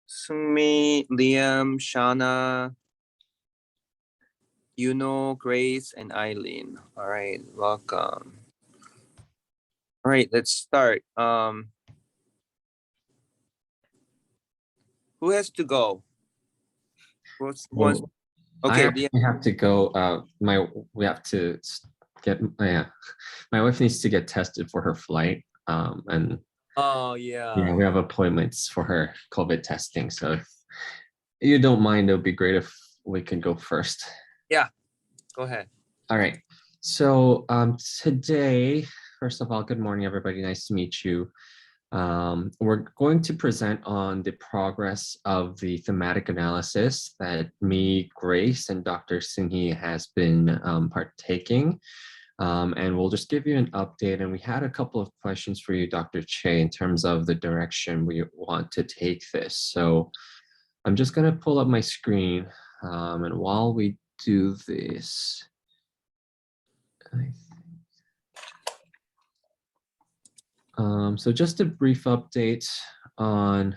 Sumi, Liam, Shauna, Grace, and Eileen. All right, welcome. All right, let's start. Who has to go? Okay, I actually have to go. We have to get. My wife needs to get tested for her flight. And oh yeah, we have appointments for her COVID testing. So if you don't mind, it would be great if we can go first. Yeah, go ahead. All right. So today, first of all, good morning, everybody. Nice to meet you. We're going to present on the progress of the thematic analysis that me, Grace, and Dr. Singhi has been partaking. And we'll just give you an update. And we had a couple of questions for you, Dr. Chae, in terms of the direction we want to take this. So I'm just going to pull up my screen. And while we do this, so just a brief update on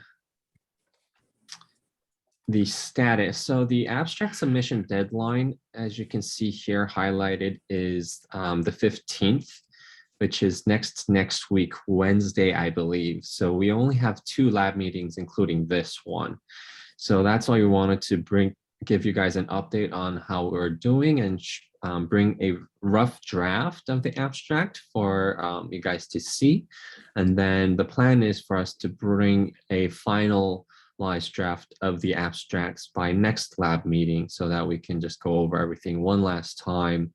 the status. So the abstract submission deadline, as you can see here highlighted, is the 15th, which is next week, Wednesday, I believe. So we only have 2 lab meetings, including this one. So that's why we wanted to give you guys an update on how we're doing and bring a rough draft of the abstract for you guys to see. And then the plan is for us to bring a finalized draft of the abstracts by next lab meeting so that we can just go over everything one last time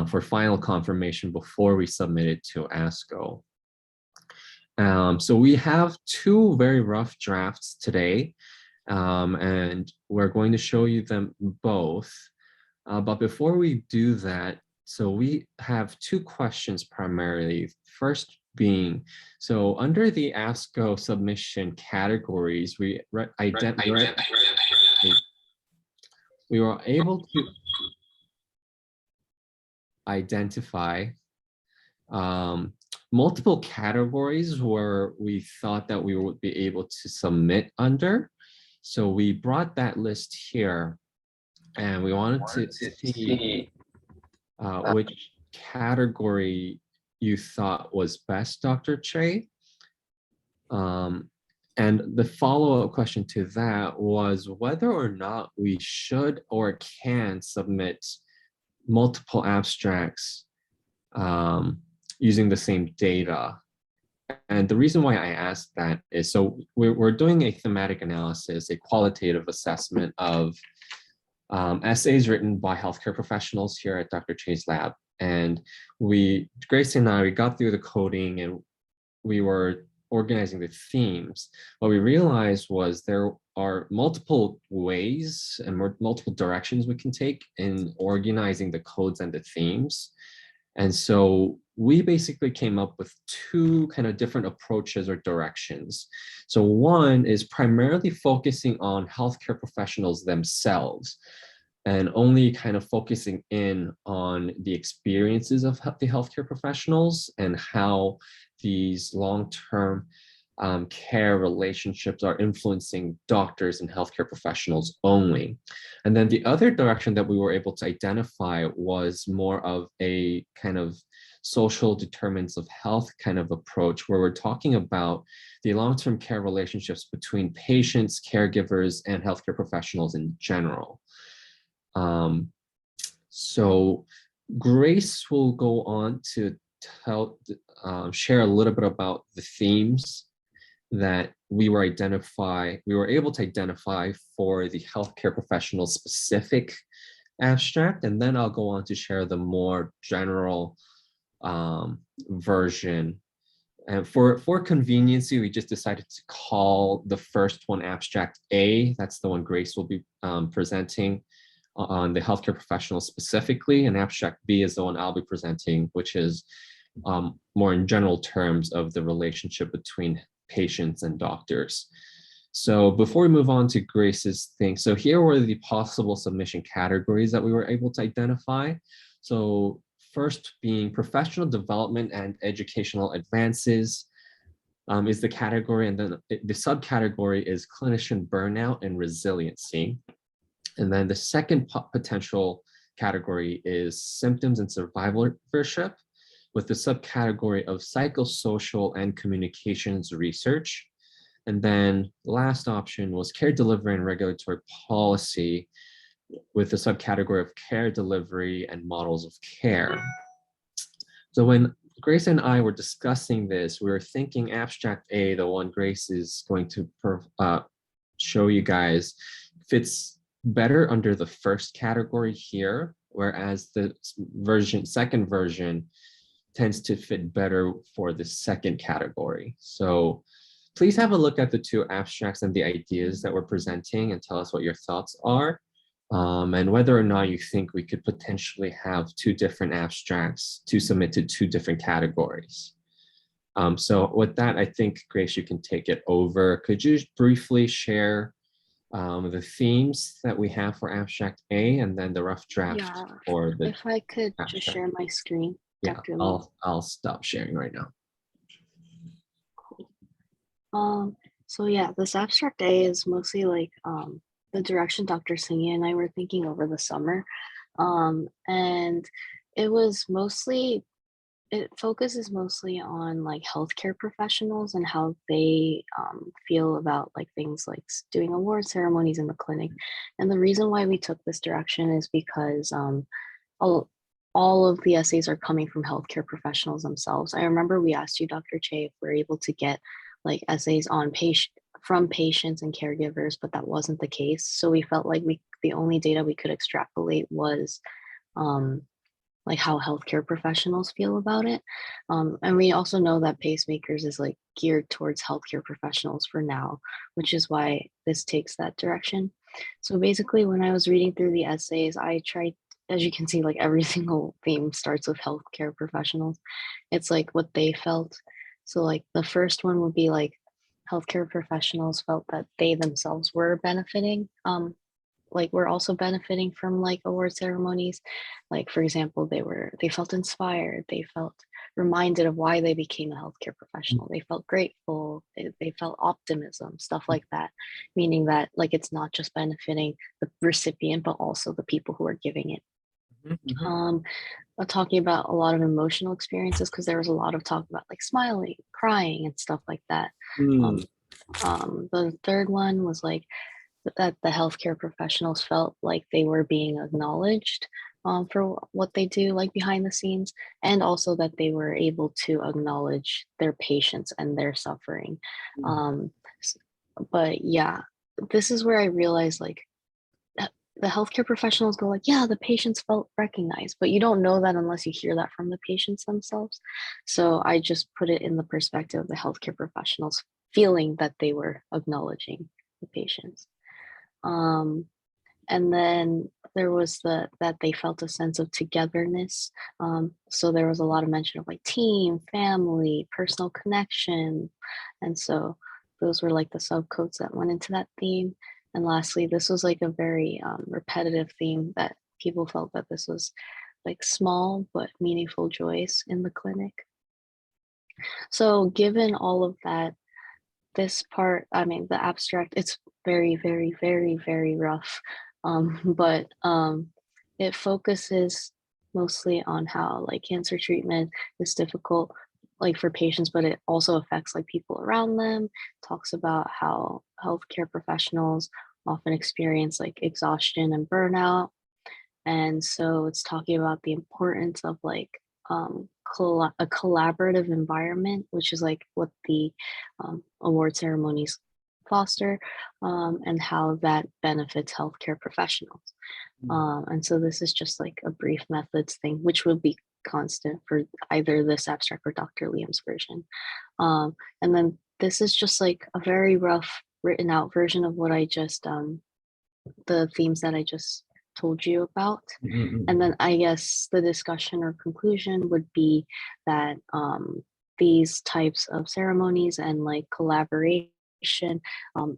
for final confirmation before we submit it to ASCO. So we have 2 very rough drafts today. And we're going to show you them both. But before we do that, so we have 2 questions primarily. First being, so under the ASCO submission categories, we were able to identify multiple categories where we thought that we would be able to submit under. So we brought that list here, and we wanted to see which category you thought was best, Dr. Chae. And the follow-up question to that was whether or not we should or can submit multiple abstracts using the same data. And the reason why I asked that is, so we're doing a thematic analysis, a qualitative assessment of essays written by healthcare professionals here at Dr. Chae's lab. And Grace and I, we got through the coding and we were organizing the themes. What we realized was there are multiple ways and multiple directions we can take in organizing the codes and the themes. And so we basically came up with 2 kind of different approaches or directions. So one is primarily focusing on healthcare professionals themselves and only kind of focusing in on the experiences of the healthcare professionals and how these long-term care relationships are influencing doctors and healthcare professionals only. And then the other direction that we were able to identify was more of a kind of social determinants of health kind of approach, where we're talking about the long-term care relationships between patients, caregivers, and healthcare professionals in general. So Grace will go on to share a little bit about the themes that we were able to identify for the healthcare professional specific abstract, and then I'll go on to share the more general version. And for conveniency, we just decided to call the first one abstract A. That's the one Grace will be presenting on the healthcare professional specifically, and abstract B is the one I'll be presenting, which is more in general terms of the relationship between patients and doctors. So before we move on to Grace's thing, so here were the possible submission categories that we were able to identify. So first being professional development and educational advances, is the category, and then the subcategory is clinician burnout and resiliency. And then the second potential category is symptoms and survivorship, with the subcategory of psychosocial and communications research. And then last option was care delivery and regulatory policy, with the subcategory of care delivery and models of care. So when Grace and I were discussing this, we were thinking abstract A, the one Grace is going to show you guys, fits better under the first category here, whereas the second version tends to fit better for the second category. So please have a look at the two abstracts and the ideas that we're presenting and tell us what your thoughts are. And whether or not you think we could potentially have two different abstracts to submit to two different categories. So with that, I think, Grace, you can take it over. Could you briefly share the themes that we have for abstract A and then the rough draft for the if I could abstract. Just share my screen. Yeah, Dr. I'll stop sharing right now. So yeah, this abstract A is mostly like the direction Dr. Singh and I were thinking over the summer. And it focuses mostly on like healthcare professionals and how they feel about like things like doing award ceremonies in the clinic. And the reason why we took this direction is because all of the essays are coming from healthcare professionals themselves. I remember we asked you, Dr. Che, if we're able to get like essays on from patients and caregivers, but that wasn't the case. So we felt like the only data we could extrapolate was like how healthcare professionals feel about it. And we also know that pacemakers is like geared towards healthcare professionals for now, which is why this takes that direction. So basically, when I was reading through the essays, I tried, as you can see, like every single theme starts with healthcare professionals. It's like what they felt. So like the first one would be like healthcare professionals felt that they themselves were benefiting. Like we're also benefiting from like award ceremonies. Like for example, they felt inspired, they felt reminded of why they became a healthcare professional, they felt grateful, they felt optimism, stuff like that, meaning that like it's not just benefiting the recipient but also the people who are giving it. Talking about a lot of emotional experiences, because there was a lot of talk about like smiling, crying, and stuff like that. The third one was like that the healthcare professionals felt like they were being acknowledged for what they do, like behind the scenes, and also that they were able to acknowledge their patients and their suffering. But yeah, this is where I realized like the healthcare professionals go like, yeah, the patients felt recognized, but you don't know that unless you hear that from the patients themselves. So I just put it in the perspective of the healthcare professionals feeling that they were acknowledging the patients. And then there was that they felt a sense of togetherness. So there was a lot of mention of like team, family, personal connection. And so those were like the subcodes that went into that theme. And lastly, this was like a very repetitive theme that people felt that this was like small but meaningful joys in the clinic. So given all of that, this part, I mean, the abstract, it's very, very, very, very rough. But it focuses mostly on how like cancer treatment is difficult like for patients, but it also affects like people around them. Talks about how healthcare professionals often experience like exhaustion and burnout. And so it's talking about the importance of like a collaborative environment, which is like what the award ceremonies foster, and how that benefits healthcare professionals. And so this is just like a brief methods thing, which will be constant for either this abstract or Dr. Liam's version. And then this is just like a very rough written out version of what I just, the themes that I just told you about. And then I guess the discussion or conclusion would be that these types of ceremonies and like collaboration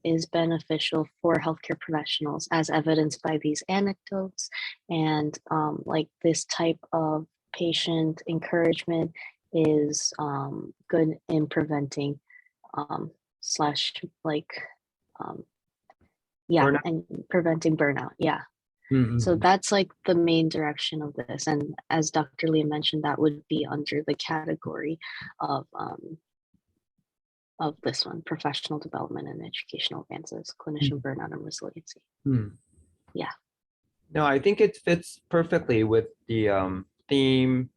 is beneficial for healthcare professionals as evidenced by these anecdotes, and like this type of patient encouragement is good in preventing slash like yeah, Burnout. and preventing burnout. Yeah. So Mhm. that's like the main direction of this. And as Dr. Lee mentioned, that would be under the category of this one, professional development and educational advances, clinician burnout and resiliency. Hmm. Yeah. No, I think it fits perfectly with the theme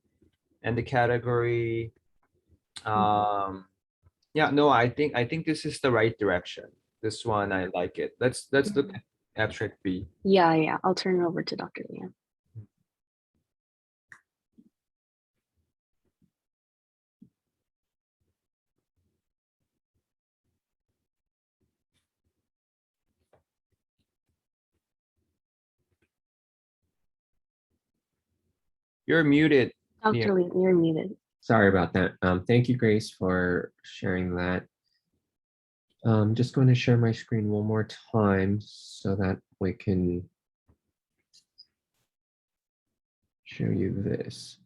and the category. Yeah, no, I think this is the right direction. This one I like it. Let's look at abstract B. Yeah, yeah. I'll turn it over to Dr. Lee. You're muted. Yeah. Dr. Lee, you're muted. Sorry about that. Thank you, Grace, for sharing that. I'm just going to share my screen one more time so that we can show you this.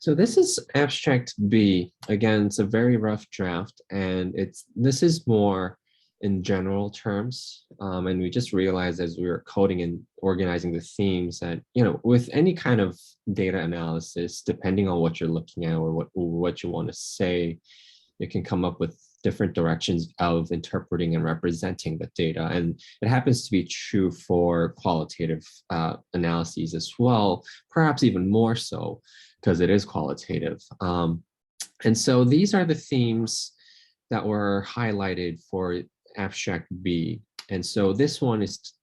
So this is abstract B. Again, it's a very rough draft, and this is more in general terms. And we just realized as we were coding and organizing the themes that, with any kind of data analysis, depending on what you're looking at or what you want to say, you can come up with different directions of interpreting and representing the data. And it happens to be true for qualitative analyses as well, perhaps even more so because it is qualitative. And so these are the themes that were highlighted for abstract B. And so this one is,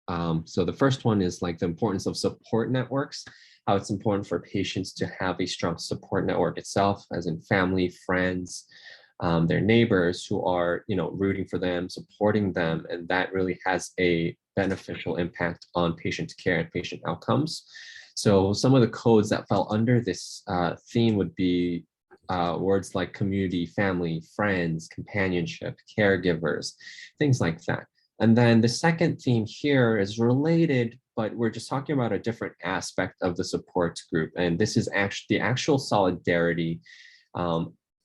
so the first one is like the importance of support networks, how it's important for patients to have a strong support network itself, as in family, friends, their neighbors who are, rooting for them, supporting them, and that really has a beneficial impact on patient care and patient outcomes. So some of the codes that fell under this theme would be words like community, family, friends, companionship, caregivers, things like that. And then the second theme here is related, but we're just talking about a different aspect of the support group. And this is actually the actual solidarity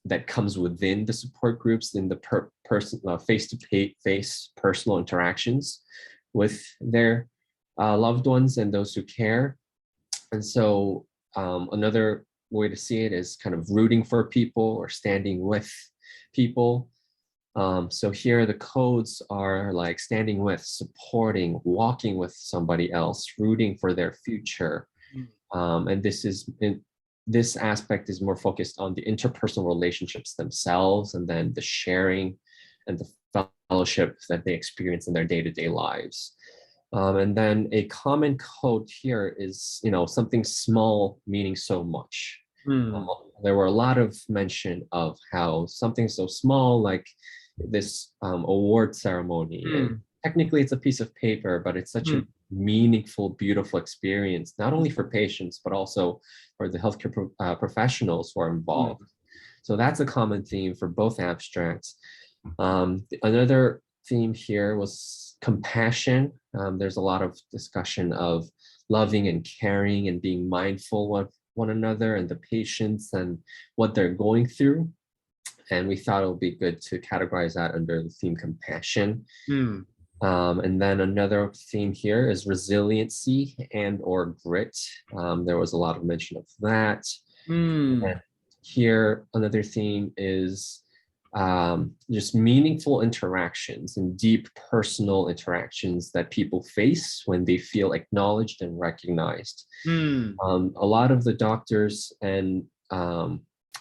that comes within the support groups in the face-to-face personal interactions with their loved ones and those who care. And so another way to see it is kind of rooting for people or standing with people. So here the codes are like standing with, supporting, walking with somebody else, rooting for their future. And this aspect is more focused on the interpersonal relationships themselves, and then the sharing and the fellowship that they experience in their day-to-day lives. And then a common code here is, something small meaning so much. There were a lot of mention of how something so small like this award ceremony, and technically it's a piece of paper, but it's such a meaningful, beautiful experience, not only for patients, but also for the healthcare professionals who are involved. So that's a common theme for both abstracts. Another theme here was compassion. There's a lot of discussion of loving and caring and being mindful of one another and the patients and what they're going through. And we thought it would be good to categorize that under the theme compassion. And then another theme here is resiliency and or grit. There was a lot of mention of that. And here, another theme is just meaningful interactions and deep personal interactions that people face when they feel acknowledged and recognized. A lot of the doctors and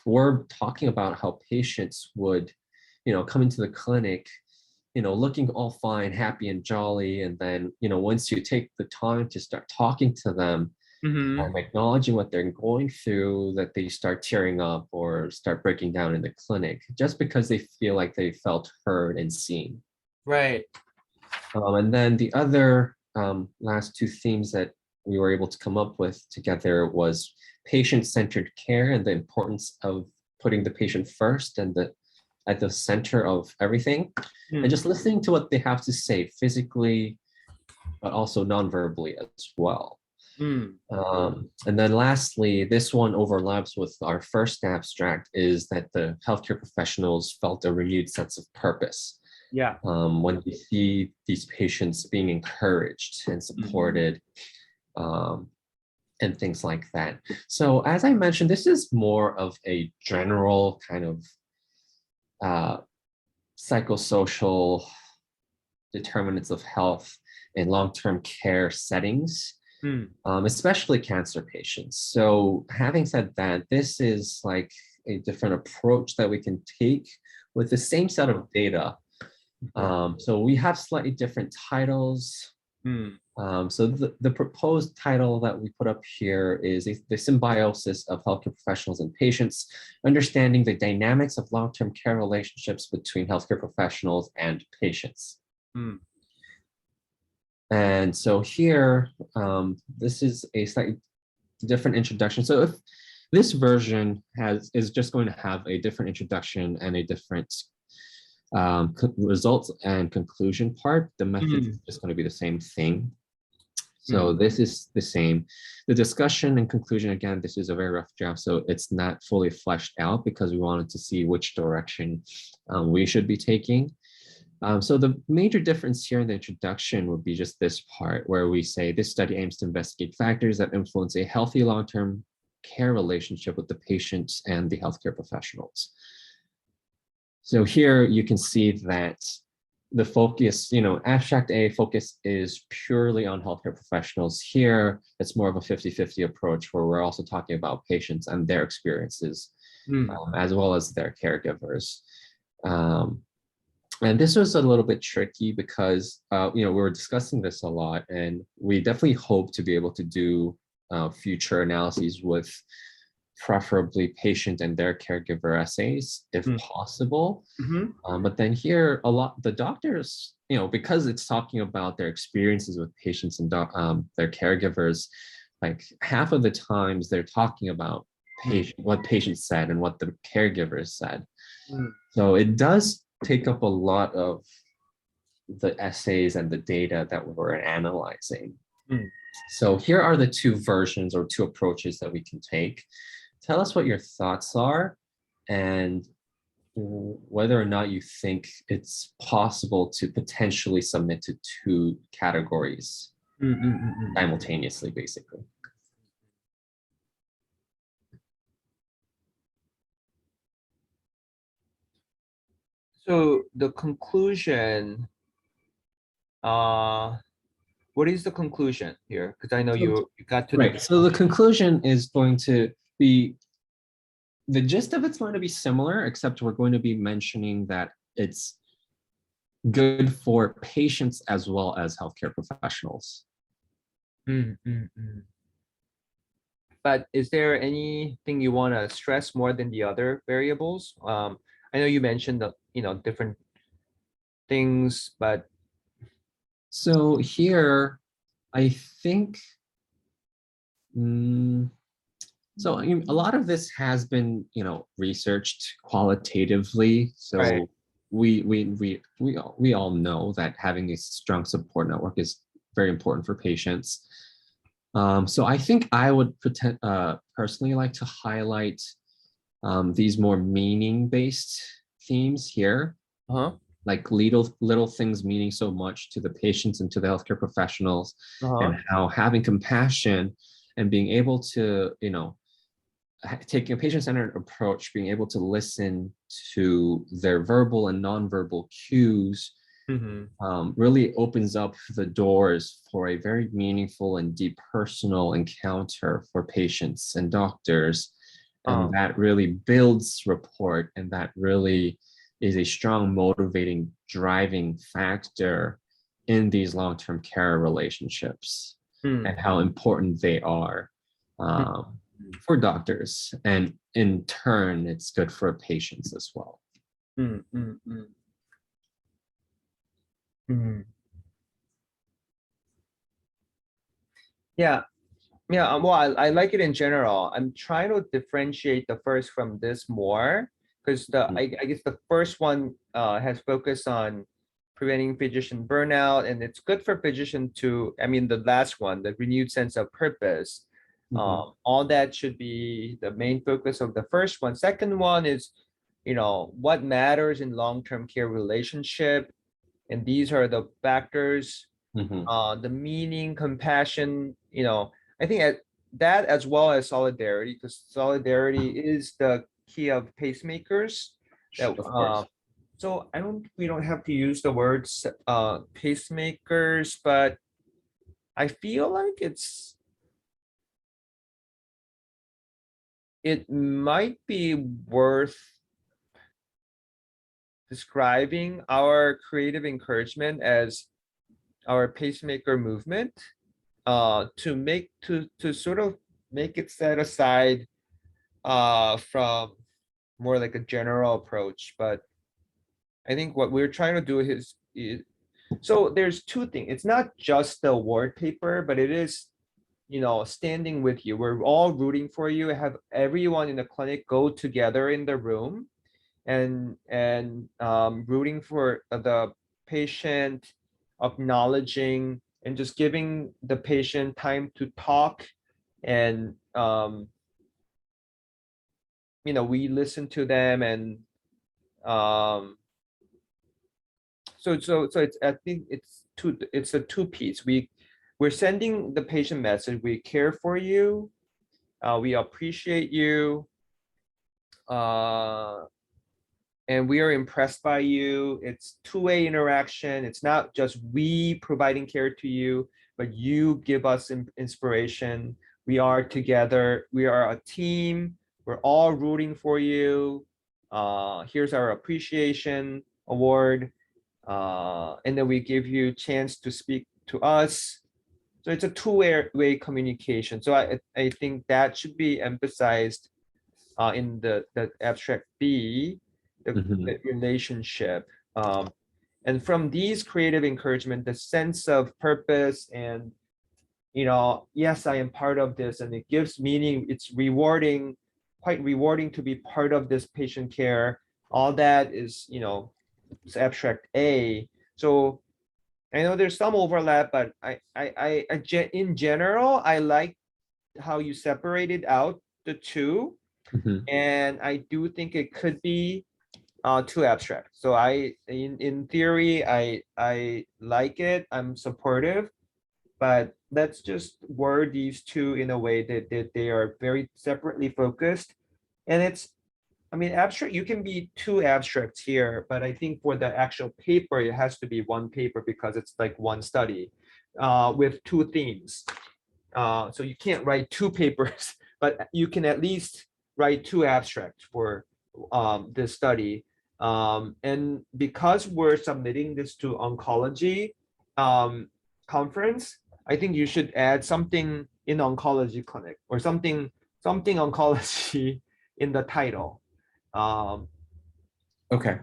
were talking about how patients would, come into the clinic, looking all fine, happy and jolly. And then, once you take the time to start talking to them, acknowledging what they're going through, that they start tearing up or start breaking down in the clinic just because they feel like they felt heard and seen. Right. And then the other last two themes that we were able to come up with together was patient-centered care and the importance of putting the patient first and at the center of everything, and just listening to what they have to say physically, but also non-verbally as well. Mm. And then lastly, this one overlaps with our first abstract, is that the healthcare professionals felt a renewed sense of purpose Yeah. when you see these patients being encouraged and supported, and things like that. So as I mentioned, this is more of a general kind of psychosocial determinants of health in long-term care settings, Mm. especially cancer patients. So having said that, this is like a different approach that we can take with the same set of data. So we have slightly different titles. Mm. So the proposed title that we put up here is the symbiosis of healthcare professionals and patients, understanding the dynamics of long-term care relationships between healthcare professionals and patients. Mm. And so here, this is a slightly different introduction. So if this version is just going to have a different introduction and a different results and conclusion part, the method is just going to be the same thing. So this is the same. The discussion and conclusion, again, this is a very rough draft, so it's not fully fleshed out because we wanted to see which direction we should be taking. So the major difference here in the introduction would be just this part where we say this study aims to investigate factors that influence a healthy long-term care relationship with the patients and the healthcare professionals. So here you can see that the focus, abstract A focus is purely on healthcare professionals. Here, it's more of a 50-50 approach where we're also talking about patients and their experiences, as well as their caregivers. And this was a little bit tricky because, we were discussing this a lot, and we definitely hope to be able to do future analyses with preferably patient and their caregiver essays if possible. But then here, the doctors, because it's talking about their experiences with patients and their caregivers, like half of the times they're talking about what patients said and what the caregivers said. So it does take up a lot of the essays and the data that we're analyzing. So here are the two versions or two approaches that we can take. Tell us what your thoughts are and whether or not you think it's possible to potentially submit to two categories simultaneously, basically. So the conclusion, what is the conclusion here? Because I know you got to right. So the conclusion is going to be, the gist of it's going to be similar, except we're going to be mentioning that it's good for patients as well as healthcare professionals. But is there anything you want to stress more than the other variables? I know you mentioned the different things, but so here, I think. So a lot of this has been, researched qualitatively. So right. we all know that having a strong support network is very important for patients. So I think I would personally like to highlight these more meaning-based themes here, like little things meaning so much to the patients and to the healthcare professionals, and how having compassion and being able to, taking a patient-centered approach, being able to listen to their verbal and nonverbal cues really opens up the doors for a very meaningful and deep personal encounter for patients and doctors. And that really builds rapport, and that really is a strong motivating driving factor in these long-term care relationships and how important they are for doctors, and in turn it's good for patients as well. Yeah, well, I like it in general. I'm trying to differentiate the first from this more because I guess the first one has focused on preventing physician burnout, and it's good for physician to, I mean, the last one, the renewed sense of purpose. All that should be the main focus of the first one. Second one is, what matters in long-term care relationship, and these are the factors. The meaning, compassion, I think that as well as solidarity, because solidarity is the key of pacemakers. That Of course. so we don't have to use the words pacemakers, but I feel like it might be worth describing our creative encouragement as our pacemaker movement, to sort of make it set aside from more like a general approach. But I think what we're trying to do is so there's two things. It's not just the award paper, but it is, standing with you. We're all rooting for you. Have everyone in the clinic go together in the room and rooting for the patient, acknowledging and just giving the patient time to talk. And we listen to them, and so it's, I think it's a two piece. We're sending the patient message: we care for you, we appreciate you, and we are impressed by you. It's two-way interaction. It's not just we providing care to you, but you give us inspiration. We are together. We are a team. We're all rooting for you. Here's our appreciation award. And then we give you a chance to speak to us. So it's a two-way communication. So I think that should be emphasized in the abstract B, the relationship. And from these creative encouragement, the sense of purpose and, yes, I am part of this, and it gives meaning. It's rewarding, quite rewarding to be part of this patient care. All that is, it's abstract A. So I know there's some overlap, but in general, I like how you separated out the two. And I do think it could be too abstract. So in theory, I like it. I'm supportive, but let's just word these two in a way that they are very separately focused. And I mean, abstract, you can be two abstracts here, but I think for the actual paper, it has to be one paper because it's like one study with two themes. So you can't write two papers, but you can at least write two abstracts for this study. And because we're submitting this to oncology conference, I think you should add something in oncology clinic or something oncology in the title. Okay.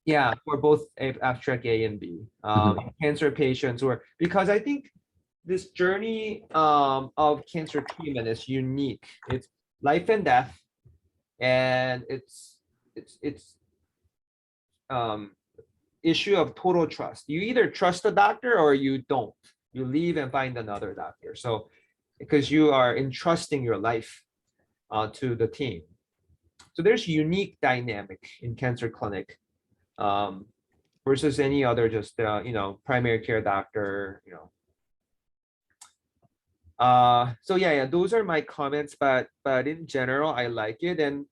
Yeah, for both abstract A and B, cancer patients, or because I think this journey of cancer treatment is unique. It's life and death, and it's issue of total trust. You either trust the doctor or you don't. You leave and find another doctor. So because you are entrusting your life to the team. So there's unique dynamic in cancer clinic versus any other just primary care doctor. So yeah, those are my comments, but in general, I like it. And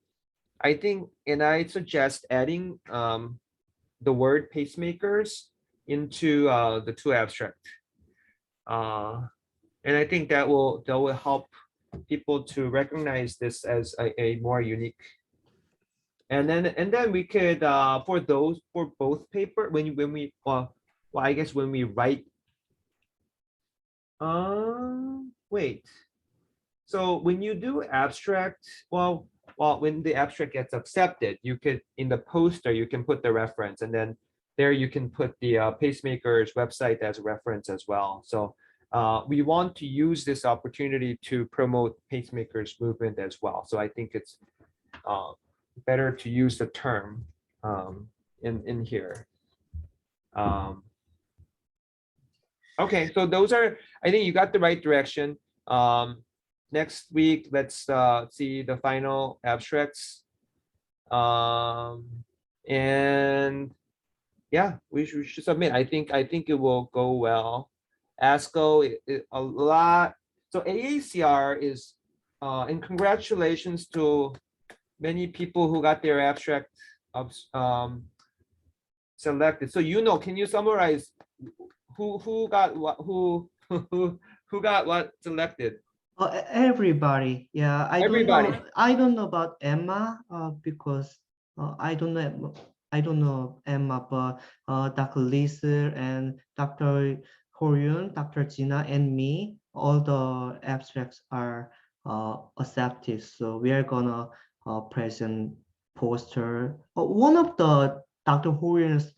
I think, and I suggest adding the word pacemakers into the two abstract. And I think that will help people to recognize this as a more unique. And then we could for both paper, when we I guess when we write wait. So when you do abstract, well, when the abstract gets accepted, you could, in the poster, you can put the reference, and then there you can put the pacemaker's website as a reference as well. So we want to use this opportunity to promote pacemakers movement as well. So I think it's better to use the term in here. Okay, so those are, I think you got the right direction. Next week, let's see the final abstracts. And yeah, we should submit. I think it will go well. ASCO, a lot. So AACR is, and congratulations to many people who got their abstract of selected. So can you summarize who got what who got what selected? Everybody, yeah. Everybody. I don't know about Emma, because I don't know Emma, but Dr. Lisa and Dr. Horyun, Dr. Gina, and me, all the abstracts are accepted. So we are gonna present poster. One of the Dr. Horyun's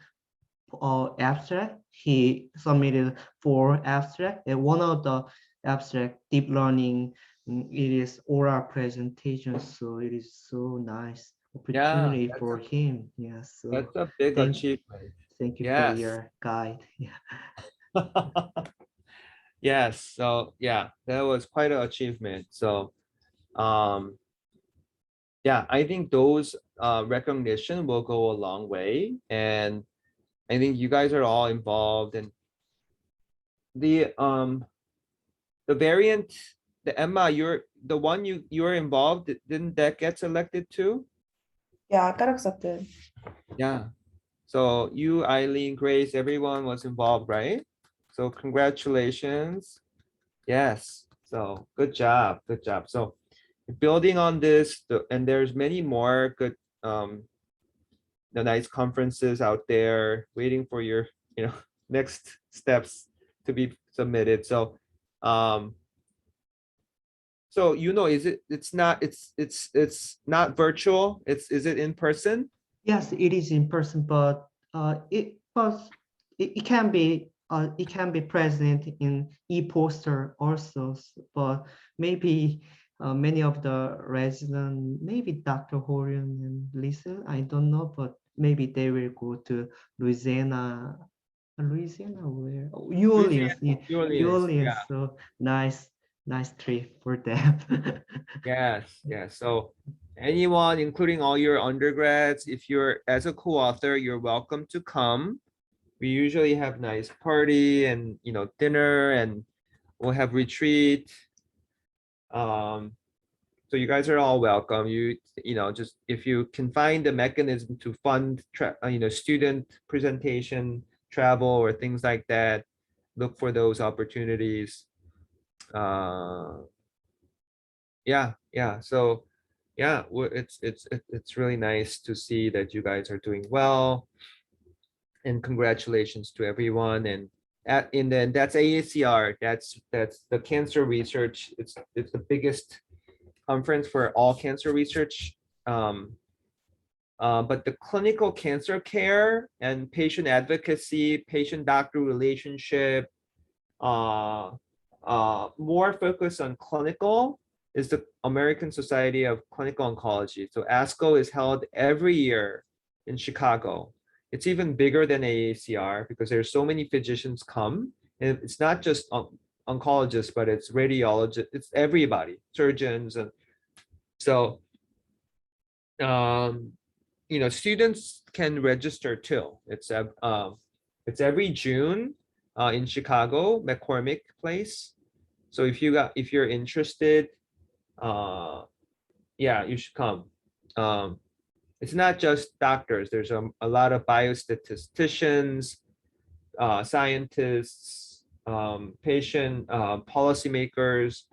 abstract. He submitted 4 abstract, and one of the abstract, deep learning, it is oral presentation, so it is so nice Yeah, opportunity for him. Yeah, so that's a big thank achievement. thank you for Yes. your guide. Yeah. Yes, so yeah, that was quite an achievement. So yeah, I think those recognition will go a long way. And I think you guys are all involved. And the variant, the Emma, you're the one you're involved, didn't that get selected too? Yeah, I got accepted. Yeah. So you, Eileen, Grace, everyone was involved, right? So congratulations. Yes. So good job. Good job. So building on this, and there's many more good the nice conferences out there waiting for your, next steps to be submitted. So it's not virtual, is it in person? Yes, it is in person, but it can be present in e-poster also. But maybe many of the residents, maybe Dr. Horion and Lisa, I don't know, but maybe they will go to Louisiana. Louisiana, where? Oh, New Orleans, yeah, New New Orleans, Orleans. yeah. So nice trip for them. Yes, yes. So anyone, including all your undergrads, if you're as a co-author, you're welcome to come. We usually have nice party and dinner, and we'll have retreat. So you guys are all welcome. Just if you can find a mechanism to fund student presentation, travel, or things like that, look for those opportunities. Yeah. So yeah, it's really nice to see that you guys are doing well, and congratulations to everyone. And then that's AACR. That's the cancer research. It's the biggest conference for all cancer research. But the clinical cancer care and patient advocacy, patient-doctor relationship, more focus on clinical, is the American Society of Clinical Oncology. So ASCO is held every year in Chicago. It's even bigger than AACR because there's so many physicians come, and it's not just oncologists, but it's radiologists, it's everybody, surgeons. And so students can register too. It's every June in Chicago, McCormick Place. So if you're interested, yeah, you should come. It's not just doctors. There's a lot of biostatisticians, scientists, patient policymakers.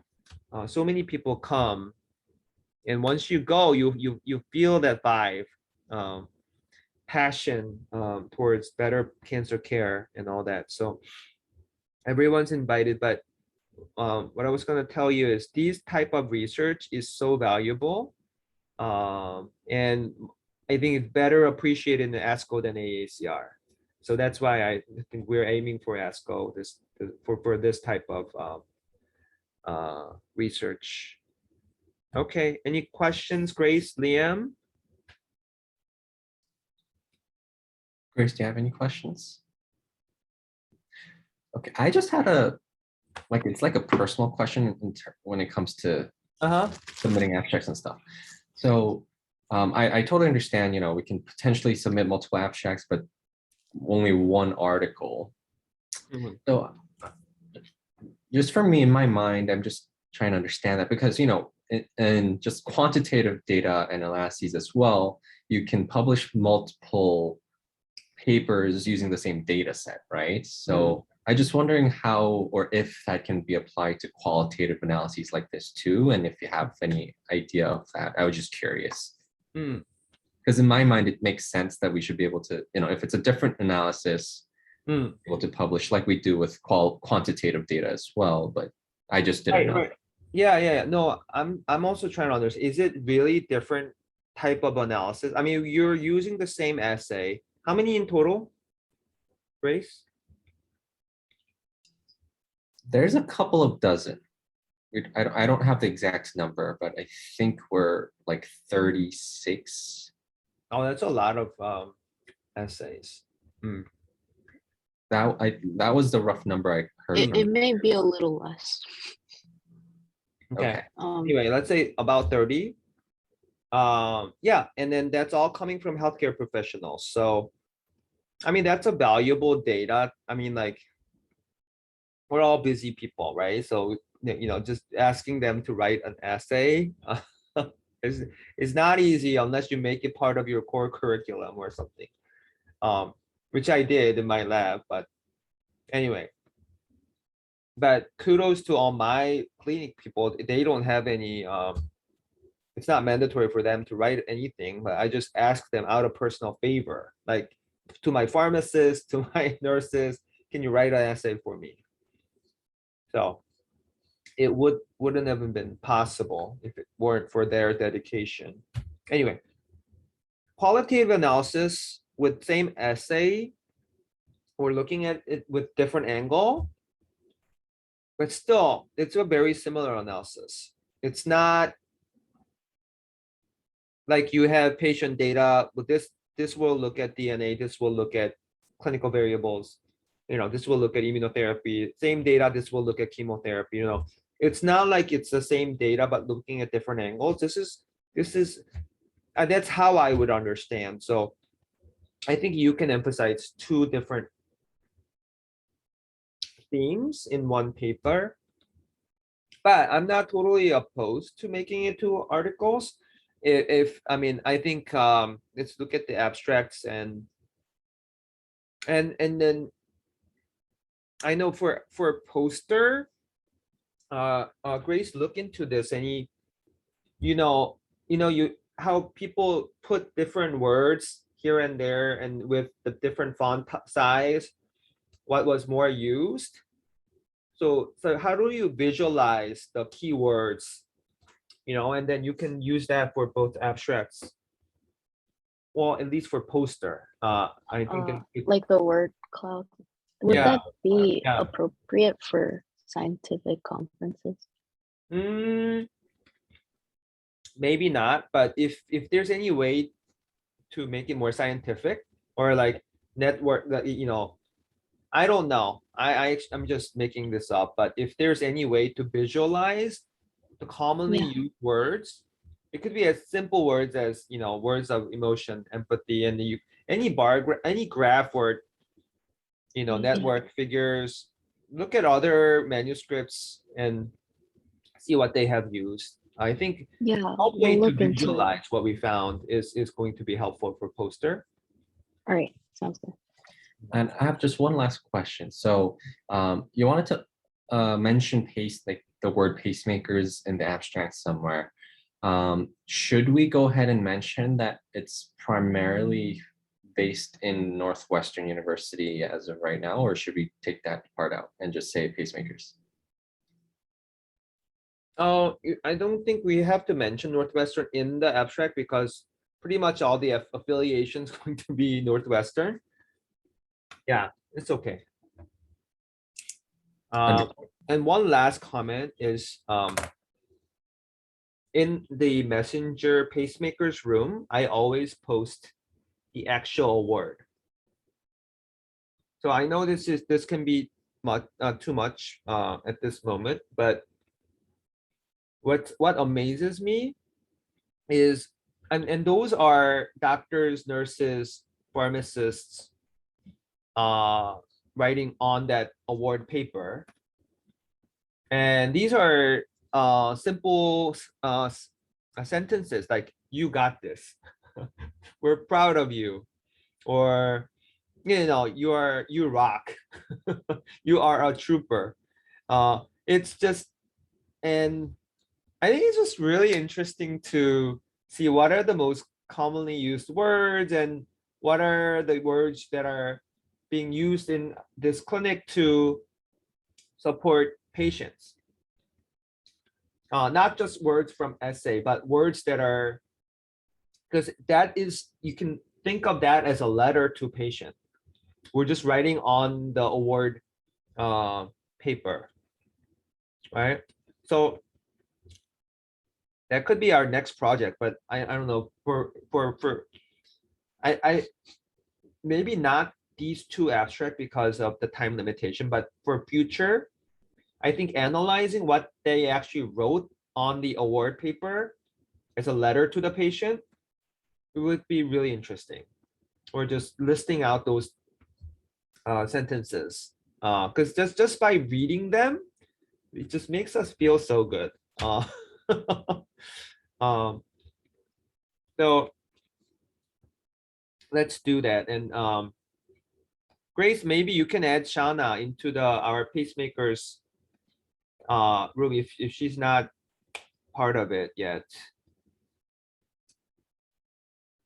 So many people come, and once you go, you feel that vibe, passion towards better cancer care and all that. So everyone's invited. But what I was going to tell you is these type of research is so valuable, and I think it's better appreciated in ASCO than AACR. So that's why I think we're aiming for ASCO for this type of research. Okay, any questions, Grace, Liam? Grace, do you have any questions? Okay, I just had it's like a personal question when it comes to Uh-huh. submitting abstracts and stuff. So I totally understand, we can potentially submit multiple abstracts, but only one article. Mhm. So just for me, in my mind, I'm just trying to understand that because, in just quantitative data and analyses as well, you can publish multiple papers using the same data set, right? So I just wondering how or if that can be applied to qualitative analyses like this too. And if you have any idea of that, I was just curious. Mm. Because in my mind, it makes sense that we should be able to, if it's a different analysis, Mm. able to publish like we do with quantitative data as well. But I just didn't Right, know. right. Yeah. No, I'm also trying to understand. Is it really different type of analysis? I mean, you're using the same essay. How many in total, Grace? There's a couple of dozen. I don't have the exact number, but I think we're like 36. Oh, that's a lot of essays. Mm. That was the rough number I heard It, from. it may be a little less. Okay. Okay. Anyway, let's say about 30. Yeah, and then that's all coming from healthcare professionals. So, I mean, that's a valuable data. I mean, like, we're all busy people, right? So, just asking them to write an essay is not easy unless you make it part of your core curriculum or something, which I did in my lab. But anyway, but kudos to all my clinic people. They don't have any, it's not mandatory for them to write anything, but I just ask them out of personal favor, like to my pharmacist, to my nurses, can you write an essay for me? So it wouldn't have been possible if it weren't for their dedication. Anyway, qualitative analysis with same essay, we're looking at it with different angle, but still it's a very similar analysis. It's not like you have patient data with this will look at DNA, this will look at clinical variables, this will look at immunotherapy, same data, this will look at chemotherapy. It's not like it's the same data but looking at different angles. This is that's how I would understand. So I think you can emphasize two different themes in one paper, but I'm not totally opposed to making it two articles. If I mean, I think let's look at the abstracts and then I know for poster, Grace, look into this. Any, you how people put different words here and there, and with the different font size, what was more used. So how do you visualize the keywords, and then you can use that for both abstracts. Well, at least for poster. I think Like the word cloud. Would Yeah, that be yeah. appropriate for scientific conferences? Maybe not, but if there's any way to make it more scientific or like network that I don't know. I'm just making this up, but if there's any way to visualize the commonly Yeah. used words, it could be as simple words as words of emotion, empathy, and any graph word, Yeah. network figures. Look at other manuscripts and see what they have used. I think Yeah, hopefully we'll to look into it. visualize what we found is going to be helpful for poster. All right, sounds good. And I have just one last question. So you wanted to mention like the word pacemakers in the abstract somewhere. Should we go ahead and mention that it's primarily based in Northwestern University as of right now, or should we take that part out and just say pacemakers? Oh, I don't think we have to mention Northwestern in the abstract because pretty much all the affiliations going to be Northwestern. Yeah, it's okay. And one last comment is in the messenger pacemakers room, I always post the actual word. So I know this can be too much at this moment, but what amazes me is, and those are doctors, nurses, pharmacists writing on that award paper. And these are simple sentences like, "You got this," "We're proud of you," or, you rock," "You are a trooper." It's just, and I think it's just really interesting to see what are the most commonly used words and what are the words that are being used in this clinic to support patients. Not just words from essay, but words that are, because that is, you can think of that as a letter to patient. We're just writing on the award paper, right? So that could be our next project, but I don't know, I maybe not these two abstract because of the time limitation, but for future, I think analyzing what they actually wrote on the award paper as a letter to the patient, it would be really interesting. Or just listing out those sentences, because just by reading them, it just makes us feel so good. Um, so let's do that. And Grace, maybe you can add Shana into our pacemakers room if she's not part of it yet.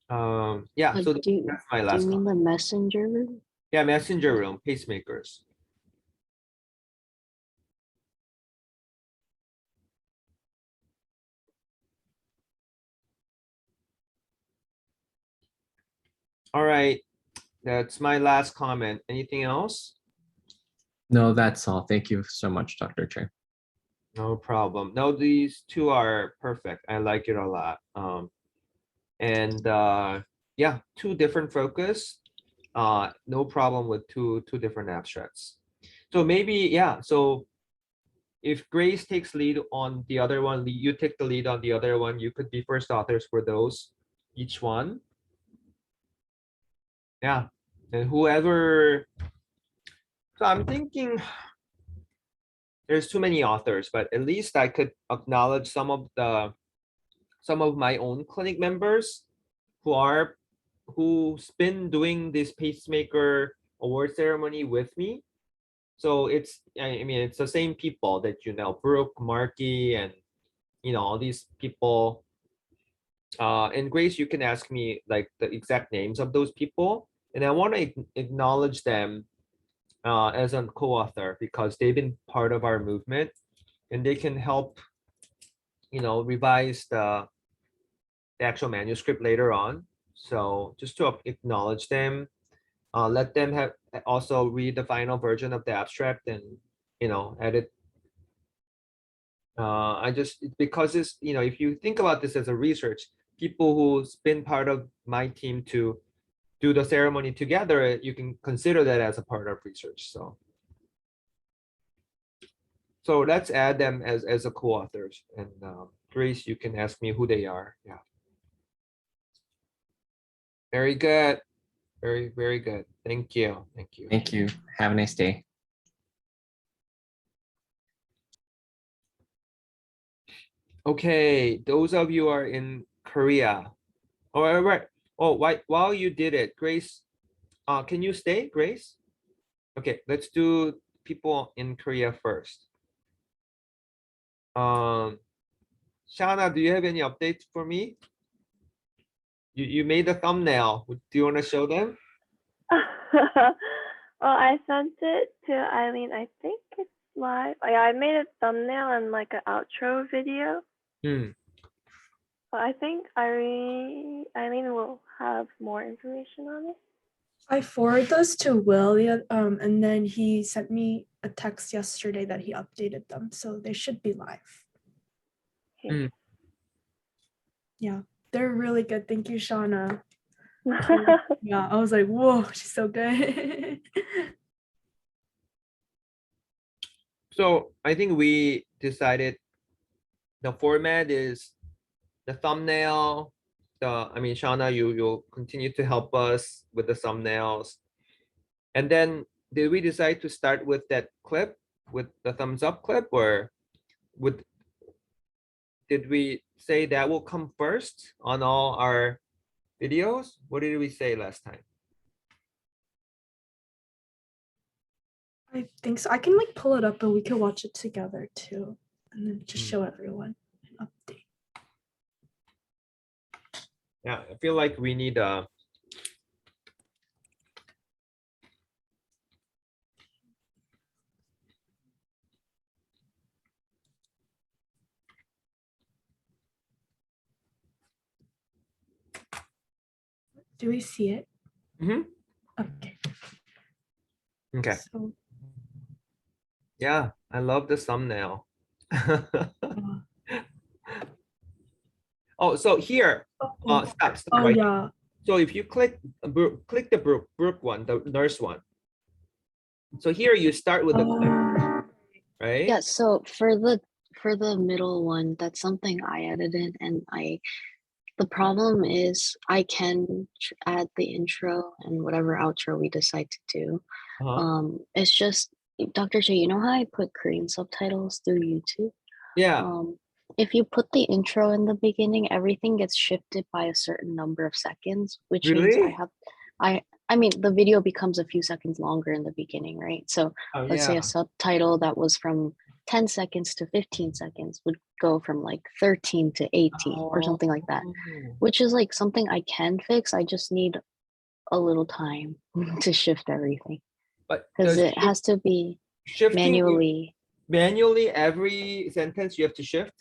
Yeah, so do that's my you last mean comment. the messenger room? Yeah, messenger room, pacemakers. All right, that's my last comment. Anything else? No, that's all. Thank you so much, Dr. Chair. No problem. No, these two are perfect. I like it a lot. And yeah, two different focus. No problem with two different abstracts. So maybe, yeah, so if Grace takes lead on the other one, you take the lead on the other one, you could be first authors for those, each one. Yeah, and whoever, so I'm thinking there's too many authors, but at least I could acknowledge some of my own clinic members who's been doing this pacemaker award ceremony with me. So I mean, it's the same people that Brooke, Marky, and all these people. And Grace, you can ask me like the exact names of those people, and I want to acknowledge them as a co-author because they've been part of our movement, and they can help revise the actual manuscript later on. So just to acknowledge them, let them have also read the final version of the abstract and edit. I just because it's if you think about this as a research, people who's been part of my team to do the ceremony together, you can consider that as a part of research. So let's add them as a co-authors. And Grace, you can ask me who they are. Yeah. Very good. Very, very good. Thank you. Thank you. Thank you. Have a nice day. Okay, those of you are in Korea. All right. Oh, while you did it, Grace, can you stay, Grace? Okay, let's do people in Korea first. Shana, do you have any updates for me? You made a thumbnail. Do you want to show them? Well, I sent it to Eileen. I think it's live. Yeah, I made a thumbnail and like an outro video. But I think Eileen will have more information on it. I forwarded those to Will, and then he sent me a text yesterday that he updated them, so they should be live. Okay. Yeah, they're really good. Thank you, Shauna. Yeah, I was like, whoa, she's so good. So I think we decided the format is the thumbnail. I mean, Shauna, you'll continue to help us with the thumbnails. And then did we decide to start with that clip, with the thumbs up clip, or did we say that will come first on all our videos? What did we say last time? I think so. I can like pull it up and we can watch it together too. And then just Hmm. show everyone an update. Yeah, I feel like we need a Do we see it? Mhm. Okay. Okay. So Yeah, I love the thumbnail. Oh, so here, stop oh right. yeah. So if you click the Brooke one, the nurse one. So here you start with the clip, Oh, right? Yeah, so for the middle one, that's something I edited, and the problem is I can add the intro and whatever outro we decide to do. It's just Dr. J, you know how I put Korean subtitles through YouTube? Yeah, If you put the intro in the beginning, everything gets shifted by a certain number of seconds, which means really? I mean the video becomes a few seconds longer in the beginning, right? So Oh let's say yeah. a subtitle that was from 10 seconds to 15 seconds would go from like 13 to 18 or something like that, Oh. which is like something I can fix. I just need a little time to shift everything But because does it has to be shifting manually. every sentence you have to shift?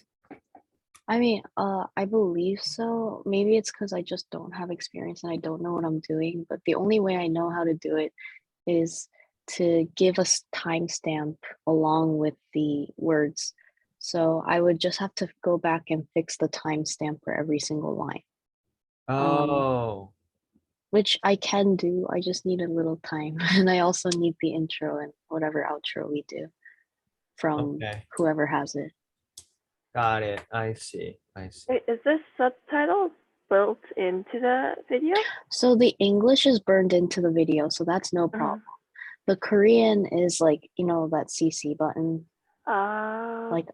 I mean, I believe so. Maybe it's because I just don't have experience and I don't know what I'm doing. But the only way I know how to do it is to give a timestamp along with the words. So I would just have to go back and fix the timestamp for every single line, Oh, which I can do. I just need a little time. And I also need the intro and whatever outro we do from okay. whoever has it. Got it. I see. I see. Wait, is this subtitle built into the video? So the English is burned into the video, so that's no problem. The Korean is like, you know, that CC button. Like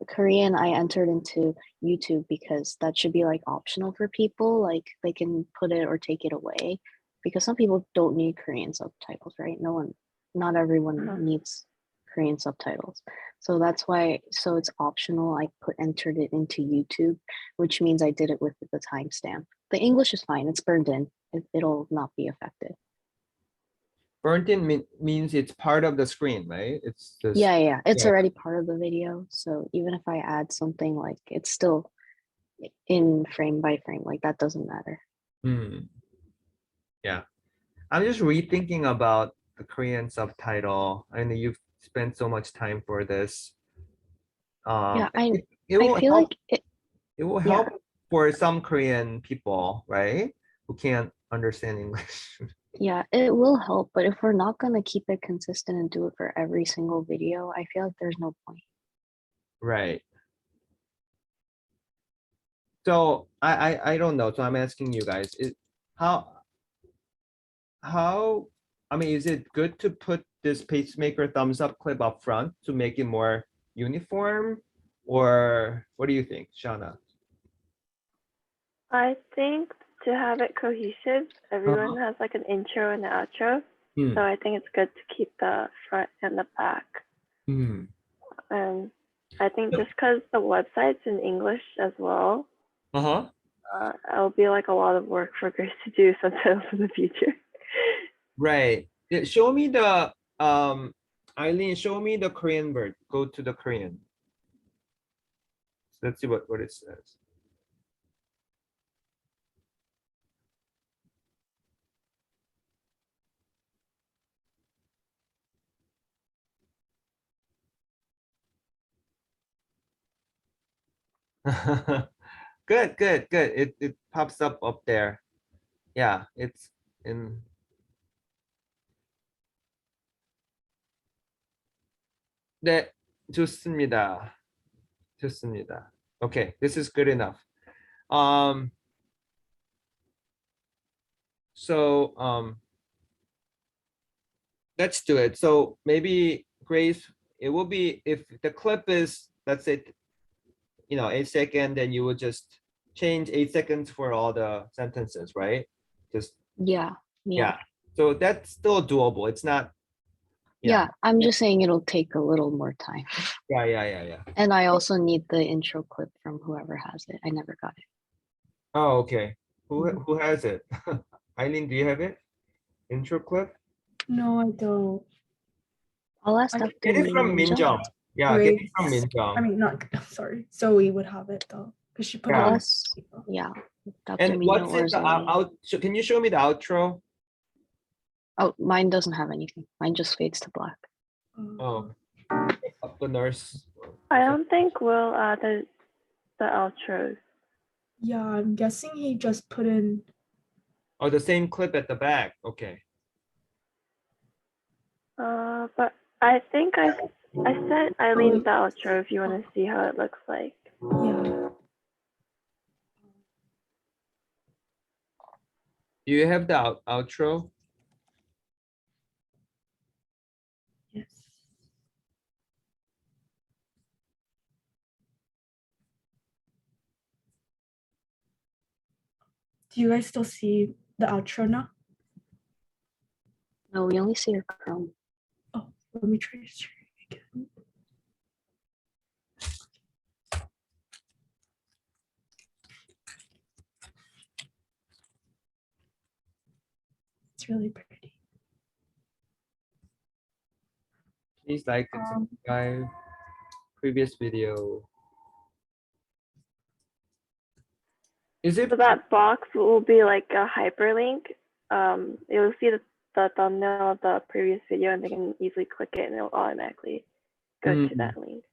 Korean, I entered into YouTube because that should be like optional for people. Like they can put it or take it away because some people don't need Korean subtitles, right? Not everyone needs Korean subtitles. So that's why, so it's optional. I entered it into YouTube, which means I did it with the timestamp. The English is fine. It's burned in. It'll not be affected. Burnt in means it's part of the screen, right? It's this. Yeah. It's Yeah. already part of the video. So even if I add something, like it's still in frame by frame, like that doesn't matter. Yeah. I'm just rethinking about the Korean subtitle. I know you've spent so much time for this. Yeah, It I will feel help. like it, It will yeah, help for some Korean people, right? Who can't understand English. yeah, it will help. But if we're not gonna keep it consistent and do it for every single video, I feel like there's no point. Right. So I don't know. So I'm asking you guys, how I mean, is it good to put this pacemaker thumbs up clip up front to make it more uniform? Or what do you think, Shauna? I think to have it cohesive, everyone has like an intro and an outro. So I think it's good to keep the front and the back. And I think just because the website's in English as well, it'll be like a lot of work for Grace to do subtitles in the future. Right. Show me the Eileen, show me the Korean word. Go to the Korean. Let's see what it says. Good. It pops up there. Yeah, it's in. 좋습니다. 좋습니다. Okay, this is good enough. Um, so let's do it. So maybe Grace, it will be if the clip is, let's say, 8 seconds, then you would just change 8 seconds for all the sentences, right? Just Yeah. yeah. So that's still doable. It's not. Yeah, I'm just saying it'll take a little more time. Yeah. And I also need the intro clip from whoever has it. I never got it. Oh, okay. Mhm. Who has it? Eileen, do you have it? Intro clip? No, I don't. I'll ask I Dr. Get it from Minjung. Minjung. Yeah, get it from Grace. Minjung. I mean, not sorry. Zoe would have it though, because she put Yeah. it I'll in. ask, yeah, Dr. And Minjung what's or in the Zoe. can you show me the outro? Oh, mine doesn't have anything. Mine just fades to black. Oh, the nurse. I don't think we'll add the outros. Yeah, I'm guessing he just put in. Oh, the same clip at the back. Okay. But I think I sent Eileen the outro if you want to see how it looks like. Yeah. Do you have the outro? Yes. Do you guys still see the outro now? No, we only see your Chrome. Oh, let me try sharing again. It's really pretty. Please like and subscribe. Previous video. Is it? So that box will be like a hyperlink. You'll see the thumbnail of the previous video, and they can easily click it, and it'll automatically go to that link.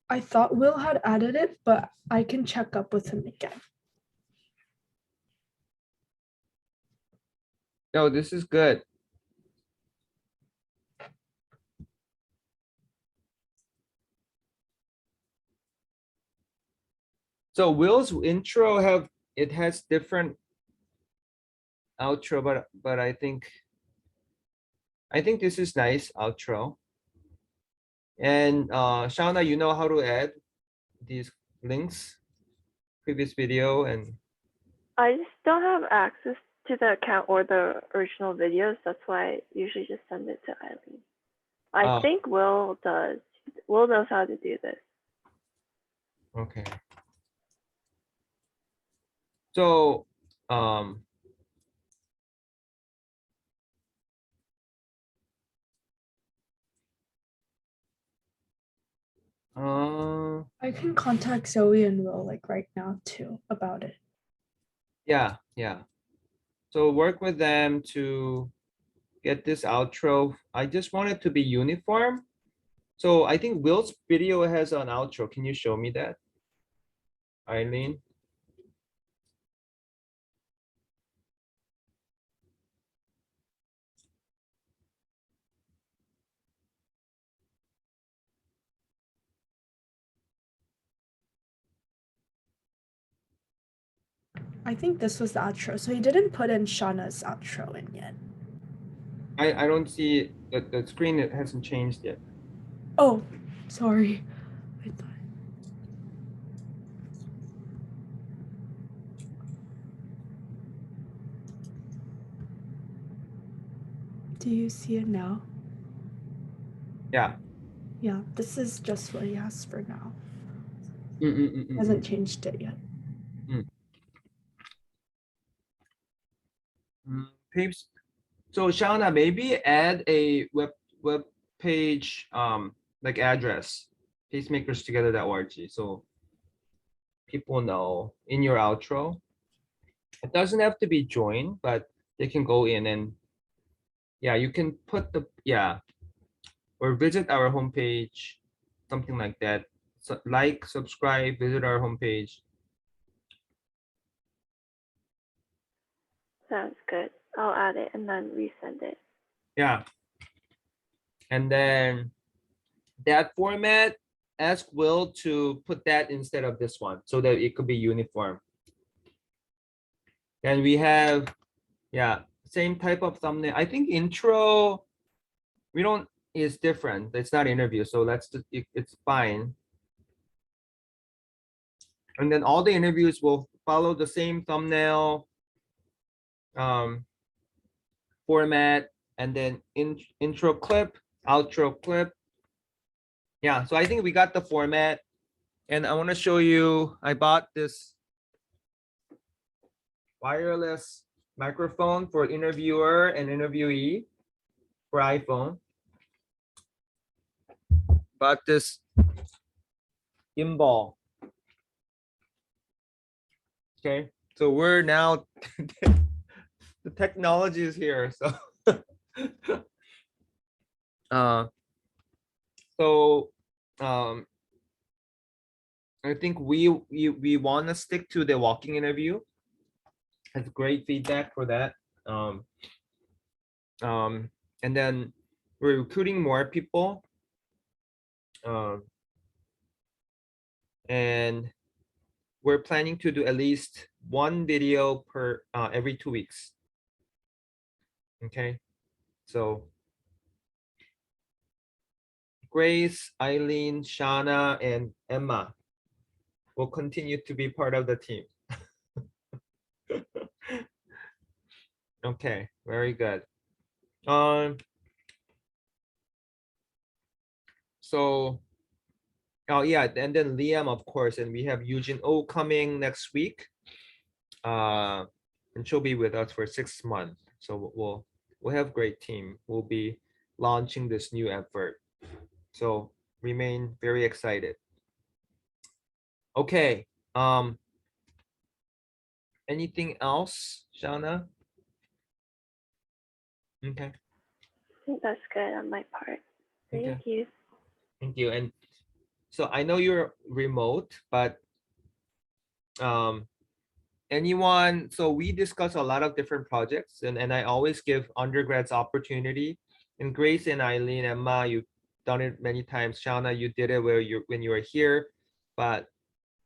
I thought Will had added it, but I can check up with him again. No, this is good. So Will's intro has different outro, but I think this is nice outro. And Shauna, you know how to add these links, previous video, and I just don't have access to the account or the original videos. That's why I usually just send it to Eileen. I think Will does. Will knows how to do this. okay. So I can contact Zoe and Will like right now too about it. yeah. So work with them to get this outro. I just want it to be uniform. So I think Will's video has an outro. Can you show me that, Eileen? I think this was the outro. So he didn't put in Shauna's outro in yet. I don't see the screen. It hasn't changed yet. Oh, sorry. I thought. Do you see it now? Yeah. Yeah, this is just what he has for now. Mm. Hasn't changed it yet. Peeps. So Shauna, maybe add a web page like address, pacemakerstogether.org, so people know in your outro. It doesn't have to be joined, but they can go in and yeah, you can put or visit our homepage, something like that. So like, subscribe, visit our homepage. Sounds good. I'll add it and then resend it. Yeah. And then that format, ask Will to put that instead of this one so that it could be uniform. And we have, yeah, same type of thumbnail. I think intro, we don't, is different. It's not interview, so let's just, it's fine. And then all the interviews will follow the same thumbnail format, and then intro clip, outro clip. Yeah, so I think we got the format. And I want to show you, I bought this wireless microphone for interviewer and interviewee for iPhone. Bought this gimbal. Okay, so we're now, the technology is here. So, I think we want to stick to the walking interview. Has great feedback for that. And then we're recruiting more people. And we're planning to do at least one video per every 2 weeks. Okay, so Grace, Eileen, Shauna, and Emma will continue to be part of the team. Okay, very good. So, oh yeah, and then Liam, of course, and we have Eugene O coming next week. And she'll be with us for 6 months. So we'll have great team. We'll be launching this new effort. So remain very excited. Okay. Anything else, Shauna? Okay. I think that's good on my part. Thank Okay. you. Thank you. And so I know you're remote, but anyone, so we discuss a lot of different projects, and I always give undergrads opportunity. And Grace and Eileen, Emma, you've done it many times. Shauna, you did it when you were here. But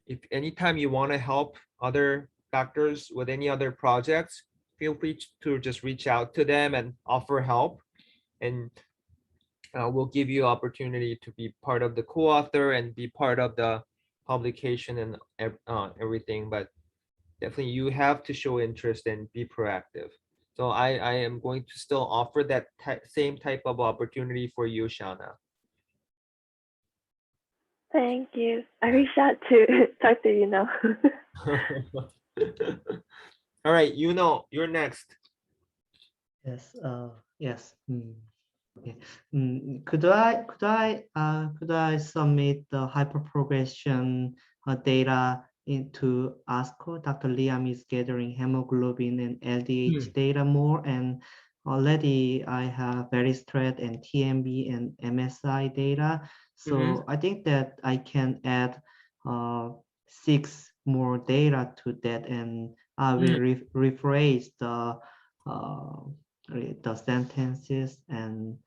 if anytime you want to help other doctors with any other projects, feel free to just reach out to them and offer help. And we'll give you opportunity to be part of the co-author and be part of the publication and everything. But definitely you have to show interest and be proactive. So I am going to still offer that same type of opportunity for you, Shauna. Thank you. I reached out to talk to you now. All right, you're next. Yes. Yes. Okay. Could I submit the hyperprogression data into ASCO? Dr. Liam is gathering hemoglobin and LDH data more, and already I have Veristrat and TMB and MSI data. So I think that I can add 6 more data to that, and I will rephrase the sentences. And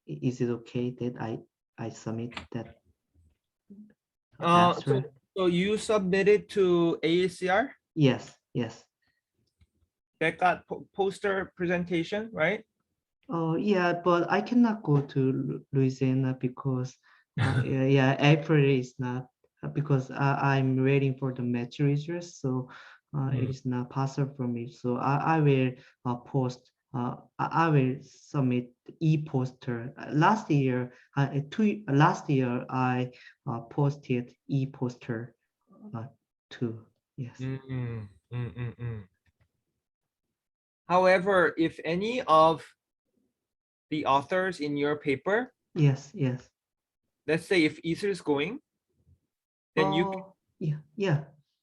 is it okay that I submit that abstract? So you submitted to AACR? Yes, yes. That got poster presentation, right? Oh yeah, but I cannot go to Louisiana because yeah, April is not, because I'm waiting for the match results, so it is not possible for me. So I will post. I will submit e-poster. Last year I posted e-poster too. Yes. However, if any of the authors in your paper, yes, let's say if Ether is going, then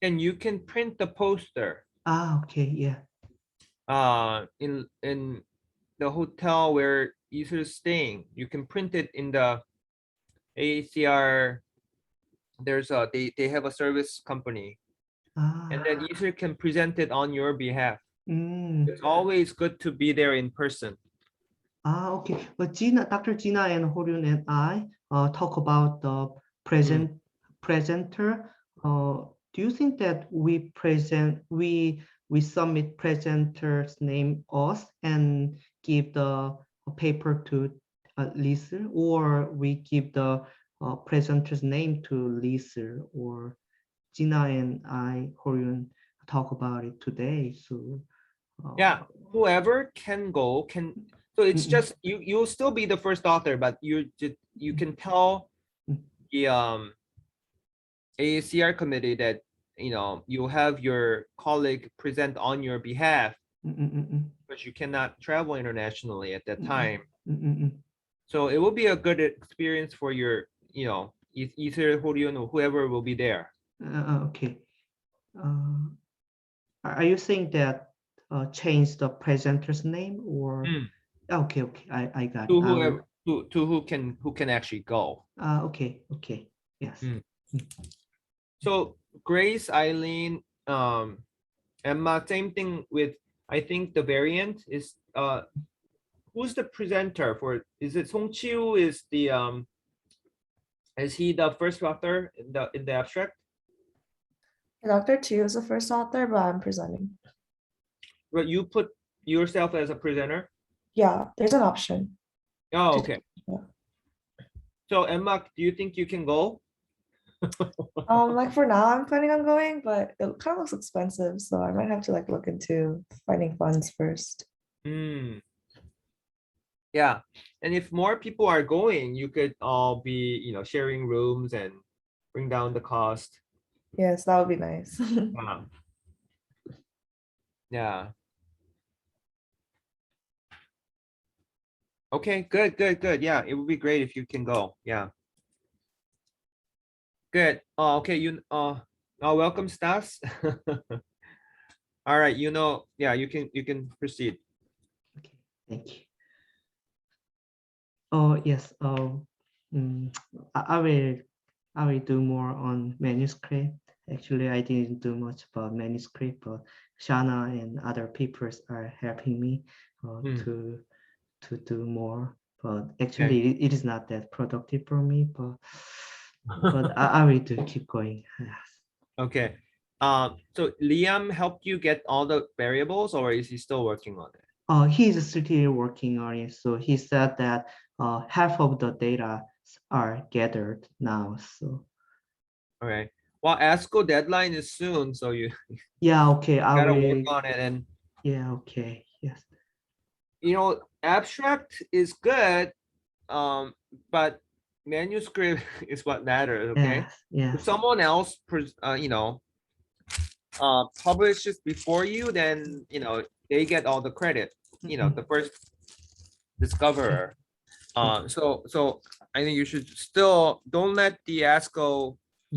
then you can print the poster. Okay, yeah. In the hotel where Ether is staying, you can print it in the AACR. There's they have a service company, and then Ether can present it on your behalf. It's always good to be there in person. Okay. But Dr. Gina and Horyun and I talk about the presenter. Do you think that we submit presenter's name us and give the paper to Lisa, or we give the presenter's name to Lisa, or Gina and I, Horyun, talk about it today. So Yeah, whoever can go can. So it's Mm-mm. just you'll still be the first author, but you can tell the AACR committee that you'll have your colleague present on your behalf, but you cannot travel internationally at that time. So it will be a good experience for your, either Horyun or whoever will be there. Okay. Are you saying that change the presenter's name, or okay, I got it. To whoever, to who can actually go. Okay, yes. So Grace, Eileen, Emma, same thing with, I think the variant is who's the presenter for, is it Song Chiu is the is he the first author in the abstract? Dr. Chu is the first author, but I'm presenting. But you put yourself as a presenter? Yeah, there's an option. Oh, okay. Yeah. So Emma, do you think you can go? Like for now, I'm planning on going, but it kind of looks expensive, so I might have to like look into finding funds first. Yeah, and if more people are going, you could all be, sharing rooms and bring down the cost. Yes, that would be nice. Yeah. Okay, good. Yeah, it would be great if you can go. Yeah. Good. Okay, welcome, Stas. All right, yeah, you can proceed. Okay, thank you. Oh yes. I will do more on manuscript. Actually, I didn't do much about manuscript, but Shana and other papers are helping me to do more. But actually, it is not that productive for me. But I will do keep going. Okay. So Liam helped you get all the variables, or is he still working on it? He's still working on it. So he said that half of the data are gathered now. So All right. Well, ASCO deadline is soon, so you yeah, okay, I gotta will. work on it. And Yeah, okay, yes. abstract is good, but manuscript is what matters. Okay. Yes, yes. If someone else, publishes before you, then they get all the credit. The first discoverer. So I think you should still don't let the ASCO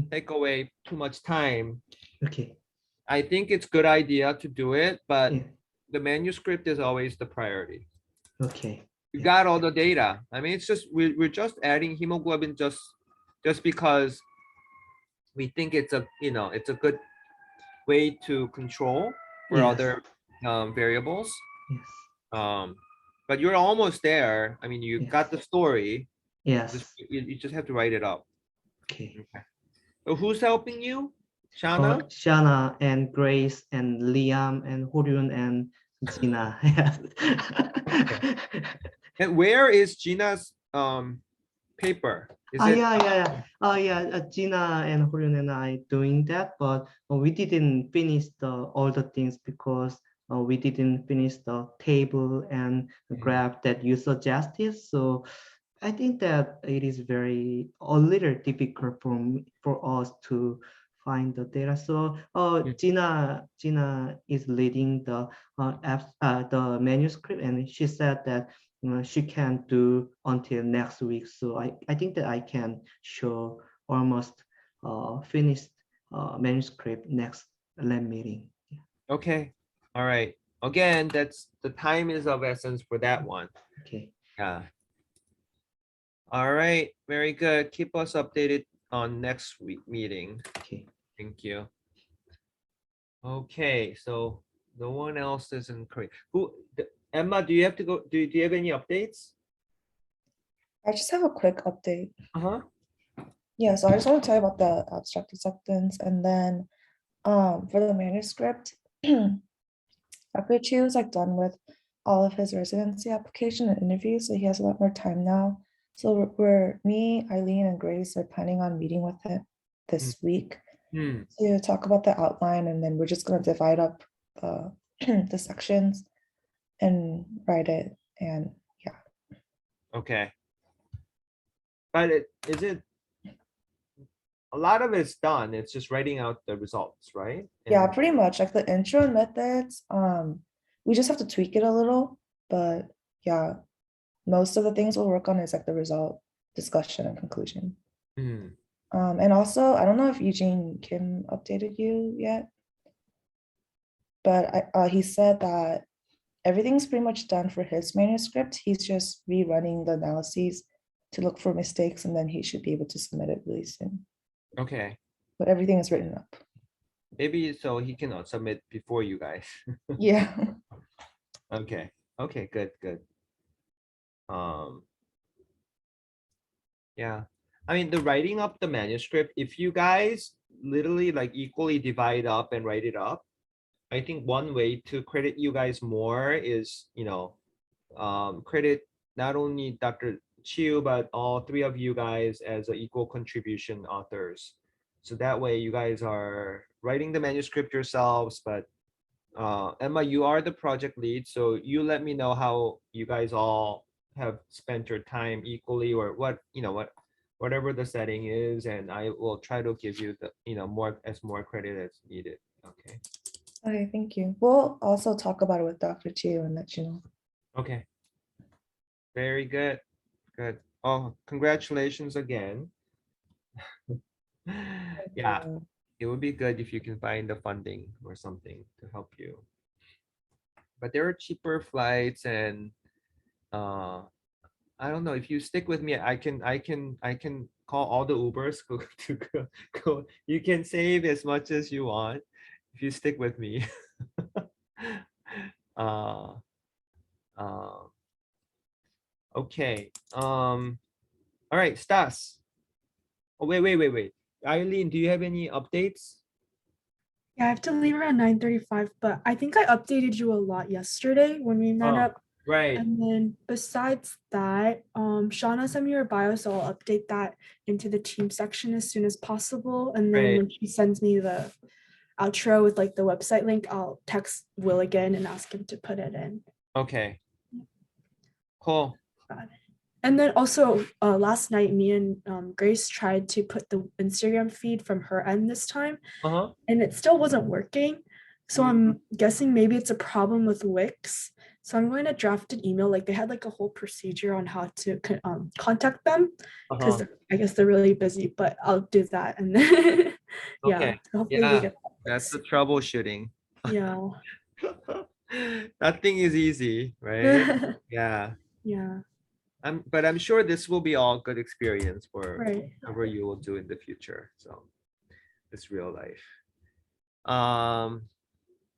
take away too much time. Okay. I think it's good idea to do it, but Yeah. the manuscript is always the priority. Okay. You Yeah. got all the data. I mean, it's just we're just adding hemoglobin just because we think it's a it's a good way to control for Yes. other variables. Yes. But you're almost there. I mean, you Yes. got the story. Yes. You just have to write it up. Okay. So who's helping you? Shana? Shana and Grace and Liam and Horyun and Gina. Yes. And where is Gina's paper? Is it Gina and Horyun and I doing that, but we didn't finish all the things because we didn't finish the table and the graph that you suggested. So I think that it is a little difficult for us to find the data. So Gina is leading the manuscript, and she said that she can do until next week. So I think that I can show almost finished manuscript next lab meeting. okay? All right. Again, that's the time is of essence for that one. Okay. Yeah. All right. Very good. Keep us updated on next week meeting. Okay. Thank you. Okay. So no one else is in Korea. Who Emma, do you have to go? Do you have any updates? I just have a quick update. Uh-huh. Yeah, so I just want to tell you about the abstract acceptance, and then for the manuscript, Dr. Chu is like done with all of his residency application and interviews, so he has a lot more time now. So me, Eileen, and Grace are planning on meeting with him this week Hmm. to talk about the outline, and then we're just gonna divide up the sections and write it. And yeah, Okay. But is it a lot of it's done? It's just writing out the results, right? yeah, And- pretty much like the intro and methods. We just have to tweak it a little, but yeah, most of the things we'll work on is like the result, discussion, and conclusion. Hmm. And also, I don't know if Eugene Kim updated you yet, but he said that everything's pretty much done for his manuscript. He's just rerunning the analyses to look for mistakes, and then he should be able to submit it really soon. Okay. But everything is written up. Maybe so he can submit before you guys. Yeah. Okay. Okay, good, good. Yeah. I mean, the writing up the manuscript, if you guys literally like equally divide up and write it up, I think one way to credit you guys more is, credit not only Dr. Chiu, but all three of you guys as equal contribution authors. So that way you guys are writing the manuscript yourselves, but Emma, you are the project lead, so you let me know how you guys all have spent your time equally, or whatever the setting is, and I will try to give you the more credit as needed. Okay. Okay, thank you. We'll also talk about it with Dr. Chiu and let you know. Okay. Very good. Good. Oh, congratulations again. Yeah, it would be good if you can find the funding or something to help you. But there are cheaper flights, and I don't know, if you stick with me, I can call all the Ubers to go. You can save as much as you want if you stick with me. uh, uh, okay. All right, Stas. Oh, wait. Eileen, do you have any updates? Yeah, I have to leave around 9:35, but I think I updated you a lot yesterday when we met Oh, up. right. And then besides that, Shauna sent me her bio, so I'll update that into the team section as soon as possible. And then Right. when she sends me the outro with like the website link, I'll text Will again and ask him to put it in. Okay. Cool. Got it. And then also last night, me and Grace tried to put the Instagram feed from her end this time, Uh-huh. and it still wasn't working. So I'm guessing maybe it's a problem with Wix. So I'm going to draft an email. Like they had like a whole procedure on how to contact them, because I guess they're really busy. But I'll do that, and then yeah, Okay. hopefully we Yeah, get that that's the fixed. troubleshooting. Yeah. Nothing is easy, right? Yeah. Yeah. But I'm sure this will be all good experience for Right. whatever you will do in the future. So it's real life.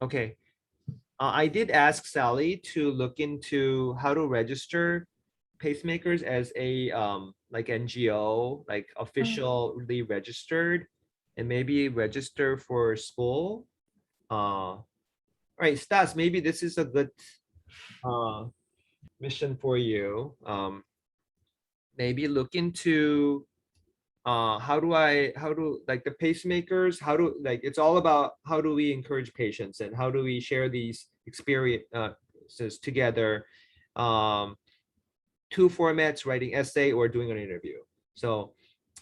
Okay. I did ask Sally to look into how to register pacemakers as a like NGO, like officially registered, and maybe register for school. All right, Stas, maybe this is a good mission for you. Maybe look into how do like the pacemakers, how do like it's all about how do we encourage patients and how do we share these experiences together. Two formats: writing essay or doing an interview. So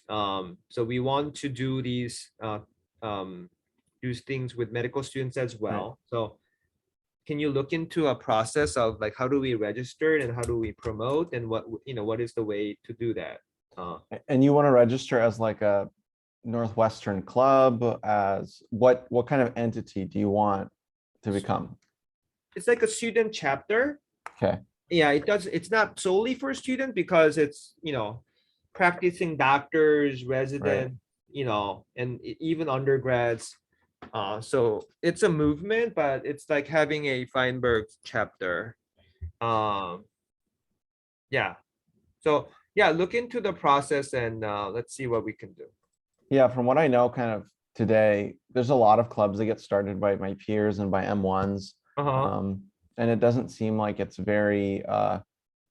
so we want to do these things with medical students as well. So can you look into a process of like how do we register and how do we promote, and what is the way to do that? And you want to register as like a Northwestern club, as what kind of entity do you want to become? It's like a student chapter. Okay. Yeah, it's not solely for student because it's practicing doctors, resident, and even undergrads. So it's a movement, but it's like having a Feinberg chapter. Yeah. So yeah, look into the process and let's see what we can do. Yeah, from what I know, kind of today, there's a lot of clubs that get started by my peers and by M1s. And it doesn't seem like it's very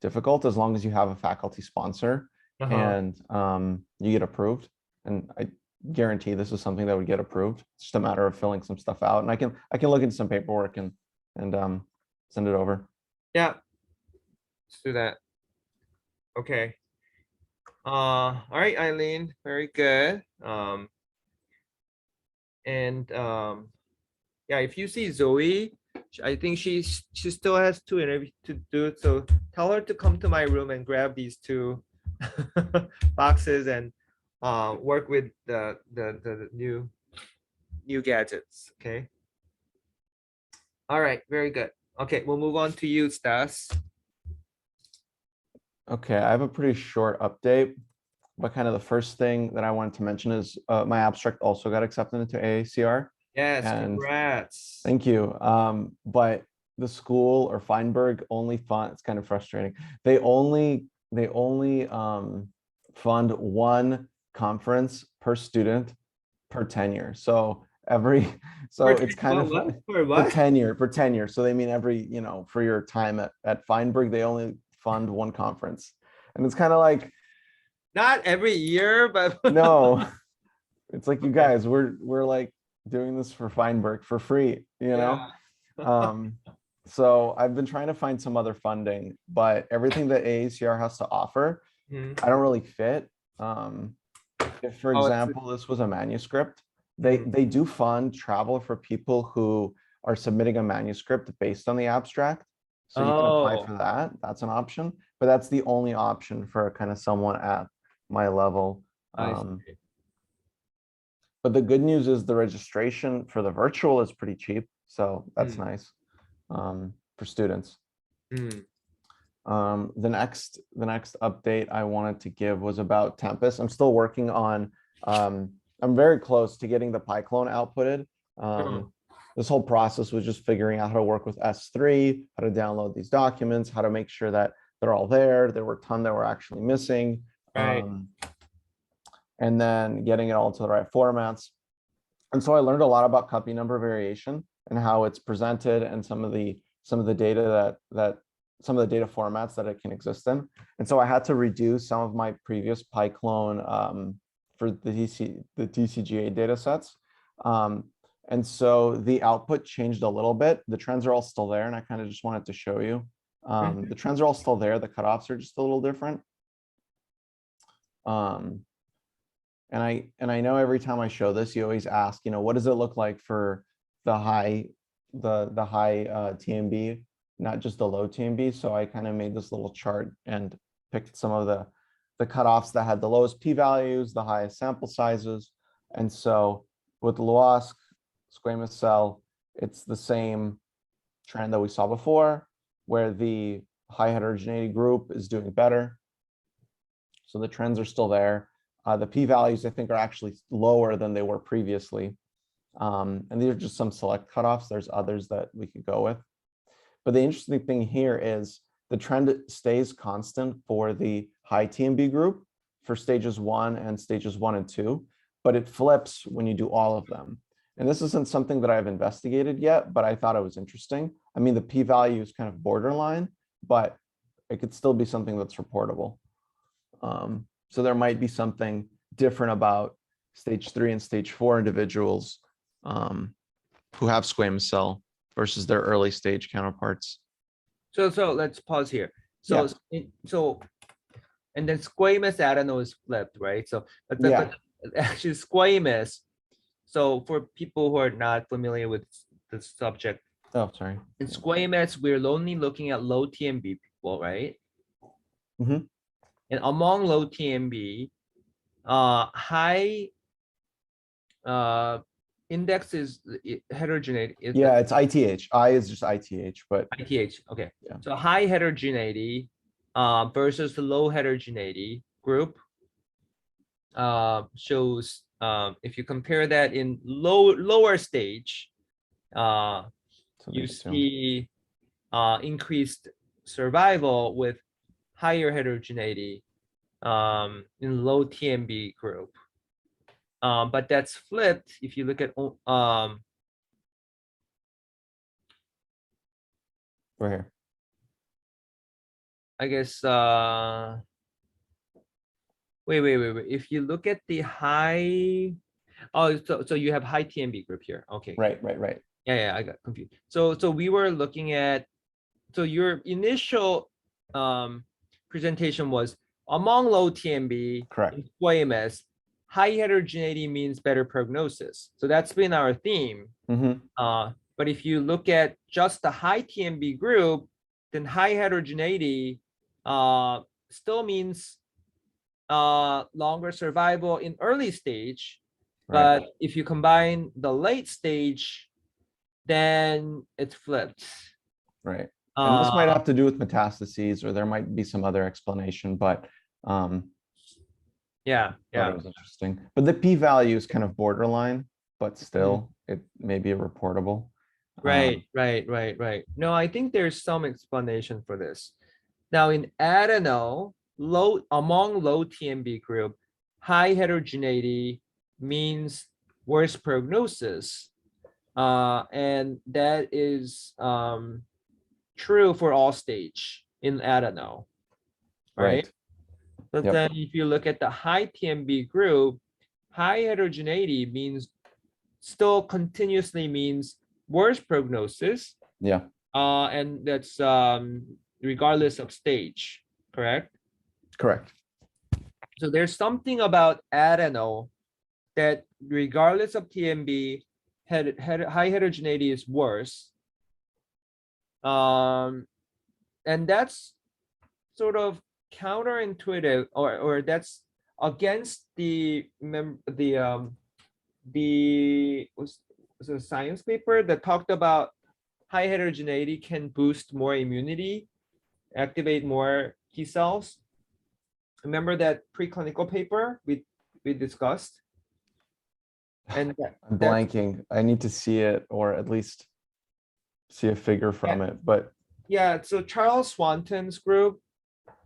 difficult as long as you have a faculty sponsor and you get approved. And I guarantee this is something that would get approved. It's just a matter of filling some stuff out. And I can look into some paperwork and send it over. Yeah, let's do that. Okay. All right, Eileen, very good. Yeah, if you see Zoe, I think she still has 2 interviews to do. So tell her to come to my room and grab these 2 boxes and work with the new gadgets. Okay. All right, very good. Okay, we'll move on to you, Stas. Okay, I have a pretty short update, but kind of the first thing that I wanted to mention is my abstract also got accepted into AACR. Yes, And congrats. thank you. But the school or Feinberg only fund, it's kind of frustrating. They only fund 1 conference per student per tenure. So it's kind of for per tenure. So they mean every, for your time at Feinberg, they only fund 1 conference. And it's kind of like, not every year, but no, it's like, you guys, we're like doing this for Feinberg for free, So I've been trying to find some other funding, but everything that AACR has to offer, I don't really fit. If, for example, this was a manuscript, they do fund travel for people who are submitting a manuscript based on the abstract. So you can apply for that. That's an option, but that's the only option for kind of someone at my level. But the good news is the registration for the virtual is pretty cheap. So that's nice for students. The next update I wanted to give was about Tempest. I'm still working on, I'm very close to getting the PyClone outputted. This whole process was just figuring out how to work with S3, how to download these documents, how to make sure that they're all there. There were a ton that were actually missing. And then getting it all to the right formats. And so I learned a lot about copy number variation and how it's presented and some of the data some of the data formats that it can exist in. And so I had to redo some of my previous PyClone for the TCGA data sets. And so the output changed a little bit. The trends are all still there, and I kind of just wanted to show you. The trends are all still there. The cutoffs are just a little different. And I know every time I show this, you always ask, what does it look like for the high TMB, not just the low TMB. So I kind of made this little chart and picked some of the cutoffs that had the lowest p-values, the highest sample sizes. And so with LOASC, squamous cell, it's the same trend that we saw before, where the high heterogeneity group is doing better. So the trends are still there. The p-values, I think, are actually lower than they were previously. And these are just some select cutoffs. There's others that we could go with. But the interesting thing here is the trend stays constant for the high TMB group for stages 1 and stages 1 and 2, but it flips when you do all of them. And this isn't something that I've investigated yet, but I thought it was interesting. I mean, the p-value is kind of borderline, but it could still be something that's reportable. So there might be something different about stage 3 and stage 4 individuals who have squamous cell versus their early stage counterparts. So let's pause here. So and then squamous adeno is flipped, right? So but actually squamous. So for people who are not familiar with the subject, in squamous, we're only looking at low TMB people, right? And among low TMB, high index is heterogeneity. It's ITH. I is just ITH, but ITH. Okay. Yeah. So high heterogeneity versus the low heterogeneity group shows if you compare that in lower stage, you see increased survival with higher heterogeneity in low TMB group. But that's flipped if you look at Right here. I guess wait. If you look at the high, oh, so you have high TMB group here. Okay. Right. Yeah, I got confused. So we were looking at, so your initial presentation was among low TMB, Correct. in squamous, high heterogeneity means better prognosis. So that's been our theme. But if you look at just the high TMB group, then high heterogeneity still means longer survival in early stage. Right. But if you combine the late stage, then it's flipped. Right. And this might have to do with metastases, or there might be some other explanation, but yeah. it was interesting. But the p-value is kind of borderline, but still it may be reportable. Right. No, I think there's some explanation for this. Now in adeno, among low TMB group, high heterogeneity means worse prognosis. And that is true for all stage in adeno, right? But then if you look at the high TMB group, high heterogeneity means still continuously means worse prognosis. Yeah. And that's regardless of stage, correct? Correct. So there's something about adeno that regardless of TMB, high heterogeneity is worse. And that's sort of counterintuitive, or that's against the was a science paper that talked about high heterogeneity can boost more immunity, activate more T cells. Remember that preclinical paper we discussed? And I'm blanking. I need to see it, or at least see a figure from it. But yeah, so Charles Swanton's group,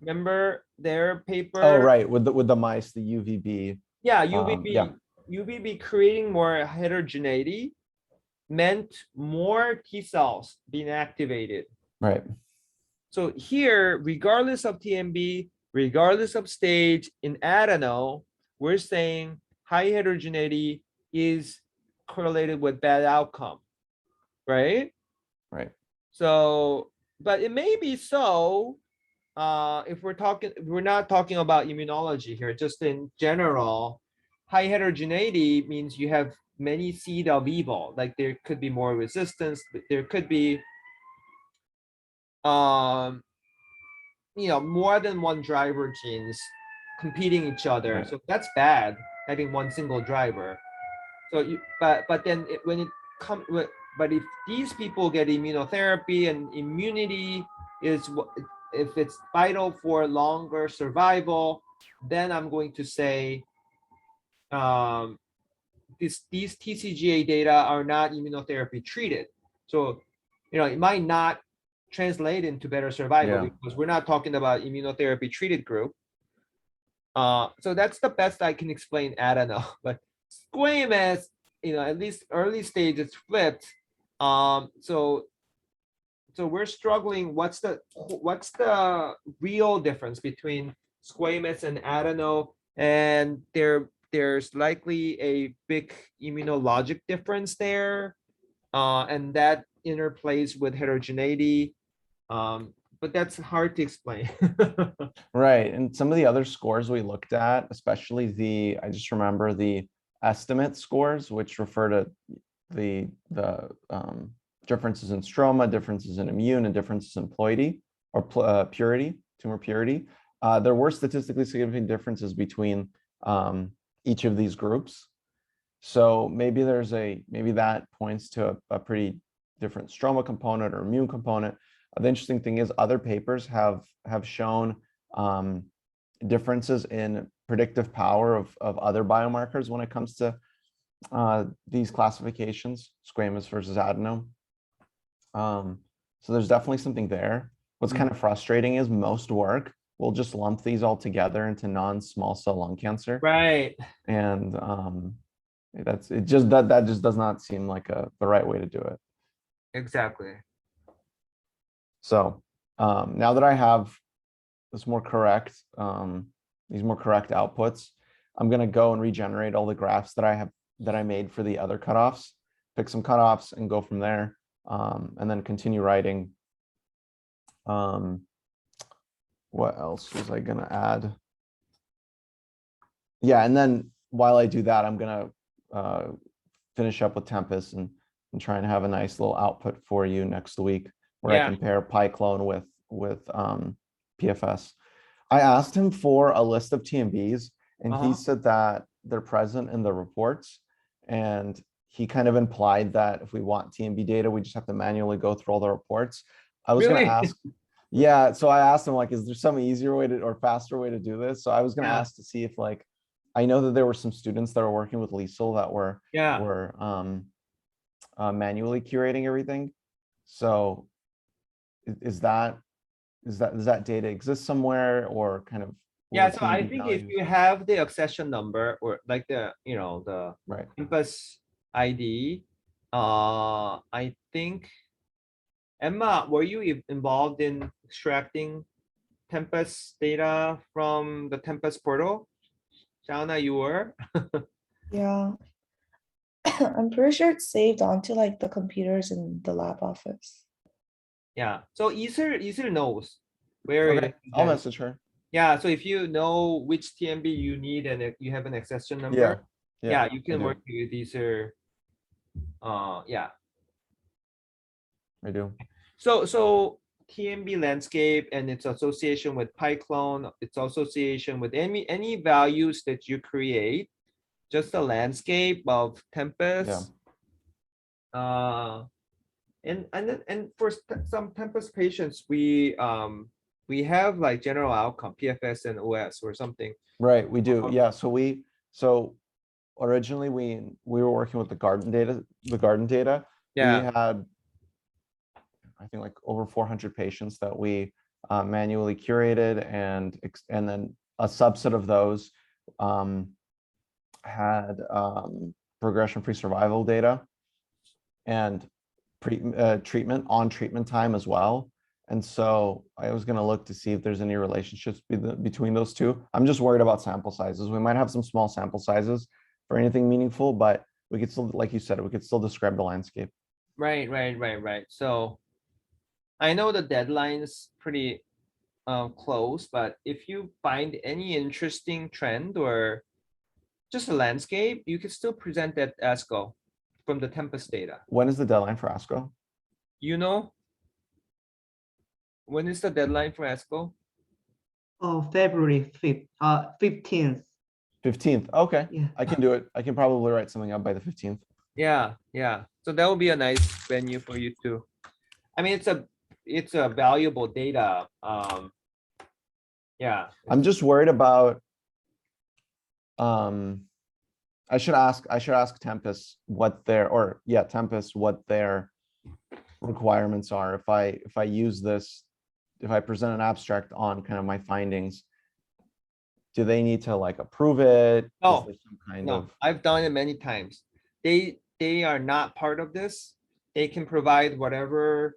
remember their paper? Oh, right, with the mice, the UVB. Yeah, UVB creating more heterogeneity meant more T cells being activated. Right. So here, regardless of TMB, regardless of stage, in adeno, we're saying high heterogeneity is correlated with bad outcome, right? Right. So, but it may be so if we're not talking about immunology here, just in general, high heterogeneity means you have many seed of evil. Like there could be more resistance, there could be more than one driver genes competing each other. Right. So that's bad, having one single driver. So but then when it comes, but if these people get immunotherapy and immunity is what, if it's vital for longer survival, then I'm going to say these TCGA data are not immunotherapy treated. So, it might not translate into better survival because we're not talking about immunotherapy treated group. So that's the best I can explain adeno, but squamous, at least early stage it's flipped. So we're struggling. What's the real difference between squamous and adeno? And there's likely a big immunologic difference there, and that interplays with heterogeneity. But that's hard to explain. Right. And some of the other scores we looked at, especially I just remember the estimate scores, which refer to the differences in stroma, differences in immune, and differences in ploidy or purity, tumor purity. There were statistically significant differences between each of these groups. So maybe that points to a pretty different stroma component or immune component. The interesting thing is other papers have shown differences in predictive power of other biomarkers when it comes to these classifications, squamous versus adeno. So there's definitely something there. What's kind of frustrating is most work will just lump these all together into non-small cell lung cancer. Right. And that's it. Just that just does not seem like the right way to do it. Exactly. So now that I have this more correct, these more correct outputs, I'm gonna go and regenerate all the graphs that I made for the other cutoffs, pick some cutoffs and go from there, and then continue writing. What else was I gonna add? Yeah, and then while I do that, I'm gonna finish up with Tempest and try and have a nice little output for you next week where I compare PyClone with PFS. I asked him for a list of TMBs, and he said that they're present in the reports, and he kind of implied that if we want TMB data, we just have to manually go through all the reports. I was gonna ask, yeah, so I asked him, like, is there some easier way to or faster way to do this? So I was gonna ask to see if, like, I know that there were some students that were working with Liesel that were manually curating everything. So does that data exist somewhere, or kind of? Yeah, so I think if you have the accession number or like the the campus ID, I think, Emma, were you involved in extracting Tempest data from the Tempest portal? Shauna, you were? Yeah. I'm pretty sure it's saved onto like the computers in the lab office. Yeah, so Isir knows where it is. I'll message her. Yeah, so if you know which TMB you need and if you have an accession number, yeah, you can work with Isir. Yeah. I do. So TMB landscape and its association with PyClone, its association with any values that you create, just the landscape of Tempest. And for some Tempest patients, we have like general outcome, PFS and OS or something. Right, we do. Yeah, so originally we were working with the garden data. Yeah. We had, I think, like over 400 patients that we manually curated, and then a subset of those had progression-free survival data and treatment time as well. And so I was going to look to see if there's any relationships between those two. I'm just worried about sample sizes. We might have some small sample sizes for anything meaningful, but we could still, like you said, we could still describe the landscape. Right. So I know the deadline's pretty close, but if you find any interesting trend or just a landscape, you can still present that ASCO from the Tempest data. When is the deadline for ASCO? You know? When is the deadline for ASCO? Oh, February 15th. 15th. Okay. Yeah. I can do it. I can probably write something up by the 15th. Yeah. So that will be a nice venue for you too. I mean, it's a valuable data. Yeah. I'm just worried about I should ask Tempest what their requirements are. If I use this, if I present an abstract on kind of my findings, do they need to like approve it? No, I've done it many times. They are not part of this. They can provide whatever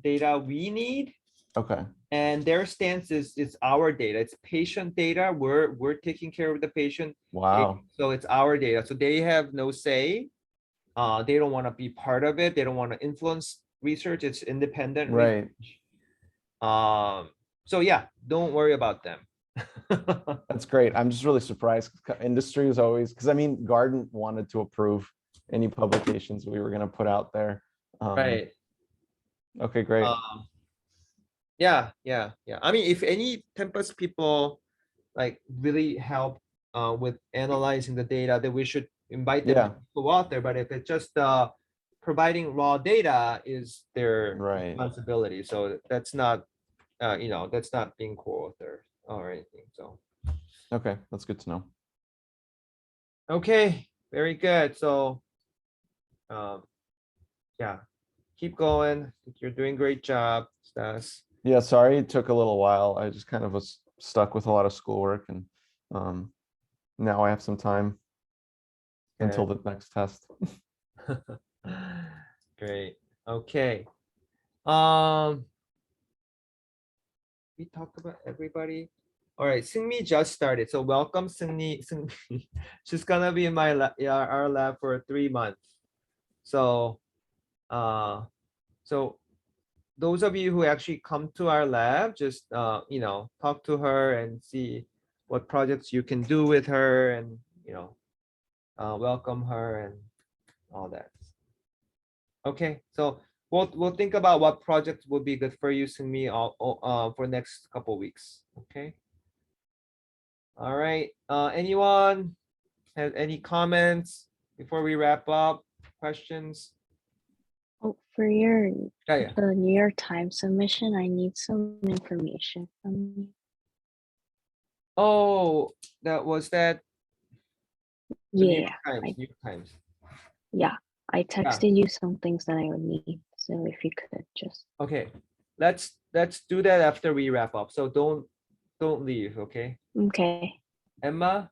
data we need. Okay. And their stance is it's our data. It's patient data. We're taking care of the patient. Wow. So it's our data. So they have no say. They don't want to be part of it. They don't want to influence research. It's independent research. So yeah, don't worry about them. That's great. I'm just really surprised. Industry is always, because I mean, Garden wanted to approve any publications we were going to put out there. Right. Okay, great. Yeah. I mean, if any Tempest people like really help with analyzing the data, then we should invite them to go out there. But if it's just providing raw data is their responsibility. So that's not, that's not being co-author or anything. So. Okay, that's good to know. Okay, very good. So, yeah, keep going. You're doing a great job, Stas. Yeah, sorry, it took a little while. I just kind of was stuck with a lot of schoolwork, and now I have some time until the next test. Great. Okay. We talked about everybody. All right, Seungmi just started. So welcome, Seungmi. She's gonna be in my lab, our lab for 3 months. So, so those of you who actually come to our lab, just talk to her and see what projects you can do with her, and welcome her and all that. Okay, so we'll think about what projects would be good for you, Seungmi, for next couple weeks. Okay. All right. Anyone have any comments before we wrap up? Questions? Oh, for your Yeah. the New York Times submission, I need some information from you. Oh, that was that. The New Yeah, York Times. New York Times. yeah. I texted you some things that I would need. So if you could just. Okay. Let's do that after we wrap up. So don't leave. Okay. Okay. Emma.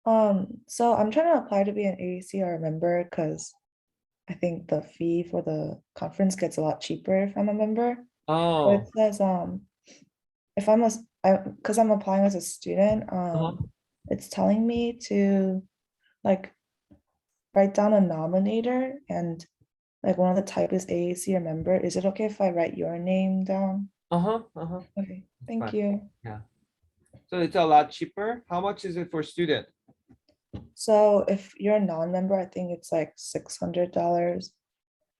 So I'm trying to apply to be an AACR member because I think the fee for the conference gets a lot cheaper if I'm a member. But Oh. it says if I'm because I'm applying as a student, it's telling me to like write down a nominator, and like one of the type is AACR member. Is it okay if I write your name down? Okay, thank you. Yeah. So it's a lot cheaper. How much is it for student? So if you're a non-member, I think it's like $600.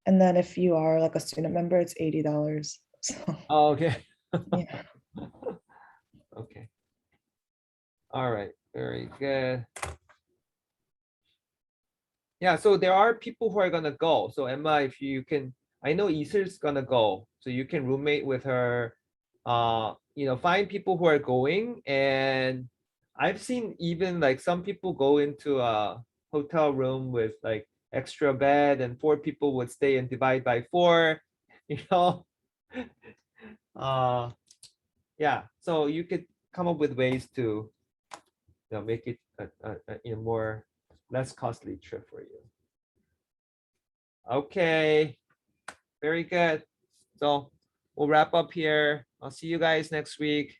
And then if you are like a student member, it's $80. So Oh, okay. yeah. Okay. All right. Very good. Yeah, so there are people who are gonna go. So Emma, if you can, I know Iser's gonna go, so you can roommate with her. Find people who are going, and I've seen even like some people go into a hotel room with like extra bed, and 4 people would stay and divide by 4. You know, yeah. So you could come up with ways to make it a more less costly trip for you. Okay, very good. So we'll wrap up here. I'll see you guys next week.